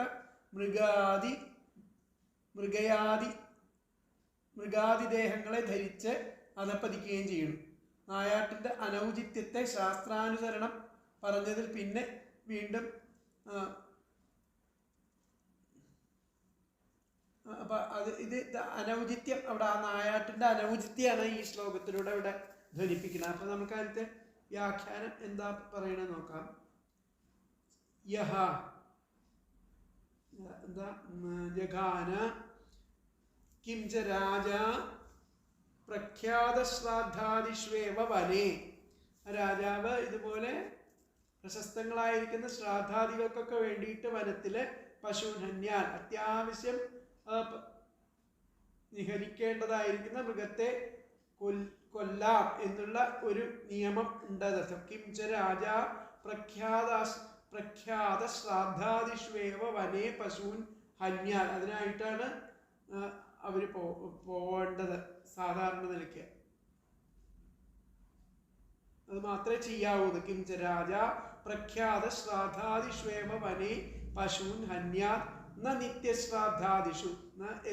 മൃഗാദിദേഹങ്ങളെ ധരിച്ച് അധപ്പതിക്കുകയും ചെയ്യണം. നായാട്ടിൻ്റെ അനൗചിത്യത്തെ ശാസ്ത്രാനുസരണം പറഞ്ഞതിൽ പിന്നെ വീണ്ടും അപ്പൊ ഇത് അനൗചിത്യം, അവിടെ ആ നായാട്ടിന്റെ അനൗചിത്യാണ് ഈ ശ്ലോകത്തിലൂടെ ഇവിടെ ധ്വനിപ്പിക്കുന്നത്. അപ്പൊ നമുക്ക് അതിലത്തെ വ്യാഖ്യാനം എന്താ പറയണെന്ന് നോക്കാം. യഹ എന്താ ജഘാന കിംച രാജ പ്രഖ്യാത ശ്രാദ്ധാദിഷ്വേവ വനേ. രാജാവ് ഇതുപോലെ പ്രശസ്തങ്ങളായിരിക്കുന്ന ശ്രാദ്ധാദികൾക്കൊക്കെ വേണ്ടിയിട്ട് വനത്തില് പശുഹന്യാൻ അത്യാവശ്യം നിഹരിക്കേണ്ടതായിരിക്കുന്ന മൃഗത്തെ കൊല്ലാം എന്നുള്ള ഒരു നിയമം ഉണ്ട്. കിംച രാജ പ്രഖ്യാത ശ്രാദ്ധാദിഷ്വേവ വനേ പശൂൻ ഹന്യാൻ. അതിനായിട്ടാണ് അവർ പോവേണ്ടത് സാധാരണ നിലയ്ക്ക്. അത് മാത്രമേ ചെയ്യാവൂ. കിംച രാജ പ്രഖ്യാത ശ്രാദ്ധാദിഷ്വേവ വനേ പശൂൻ ഹന്യാൻ ന നിത്യശ്രാദ്ധാദിഷു.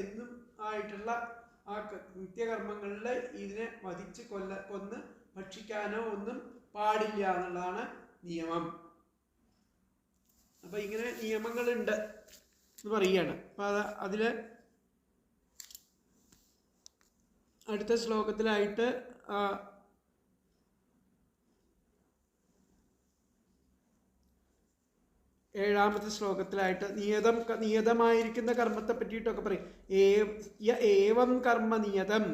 എന്നും ആയിട്ടുള്ള ആ നിത്യകർമ്മങ്ങളിൽ ഇതിനെ വധിച്ച് കൊന്ന് ഭക്ഷിക്കാനോ ഒന്നും പാടില്ല എന്നുള്ളതാണ് നിയമം. അപ്പൊ ഇങ്ങനെ നിയമങ്ങളുണ്ട് എന്ന് പറയുകയാണ്. അപ്പൊ അതില് അടുത്ത ശ്ലോകത്തിലായിട്ട് ഏഴാമത്തെ ശ്ലോകത്തിലായിട്ട് നിയതമായിരിക്കുന്ന കർമ്മത്തെ പറ്റിയിട്ടൊക്കെ പറയും. ഏവം കർമ്മ നിയതം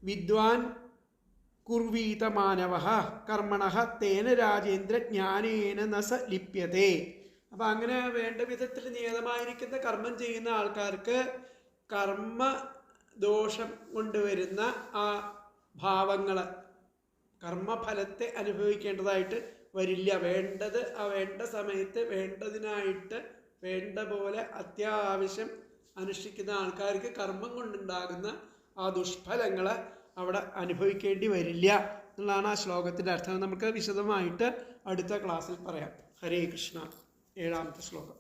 വിദ്വാൻ കുർവീത മാനവഃ കർമ്മണഃ തേന രാജേന്ദ്ര ജ്ഞാനേന ന സ ലിപ്യതേ. അപ്പം അങ്ങനെ വേണ്ട വിധത്തിൽ നിയതമായിരിക്കുന്ന കർമ്മം ചെയ്യുന്ന ആൾക്കാർക്ക് കർമ്മദോഷം കൊണ്ടുവരുന്ന ആ ഭാവങ്ങൾ കർമ്മഫലത്തെ അനുഭവിക്കേണ്ടതായിട്ട് വരില്ല. വേണ്ടത് ആ വേണ്ട സമയത്ത് വേണ്ടതിനായിട്ട് വേണ്ട പോലെ അത്യാവശ്യം അനുഷ്ഠിക്കുന്ന ആൾക്കാർക്ക് കർമ്മം കൊണ്ടുണ്ടാകുന്ന ആ ദുഷ്ഫലങ്ങൾ അവിടെ അനുഭവിക്കേണ്ടി വരില്ല എന്നുള്ളതാണ് ആ ശ്ലോകത്തിൻ്റെ അർത്ഥം. നമുക്ക് വിശദമായിട്ട് അടുത്ത ക്ലാസ്സിൽ പറയാം. ഹരേ കൃഷ്ണ. ഏഴാമത്തെ ശ്ലോകം.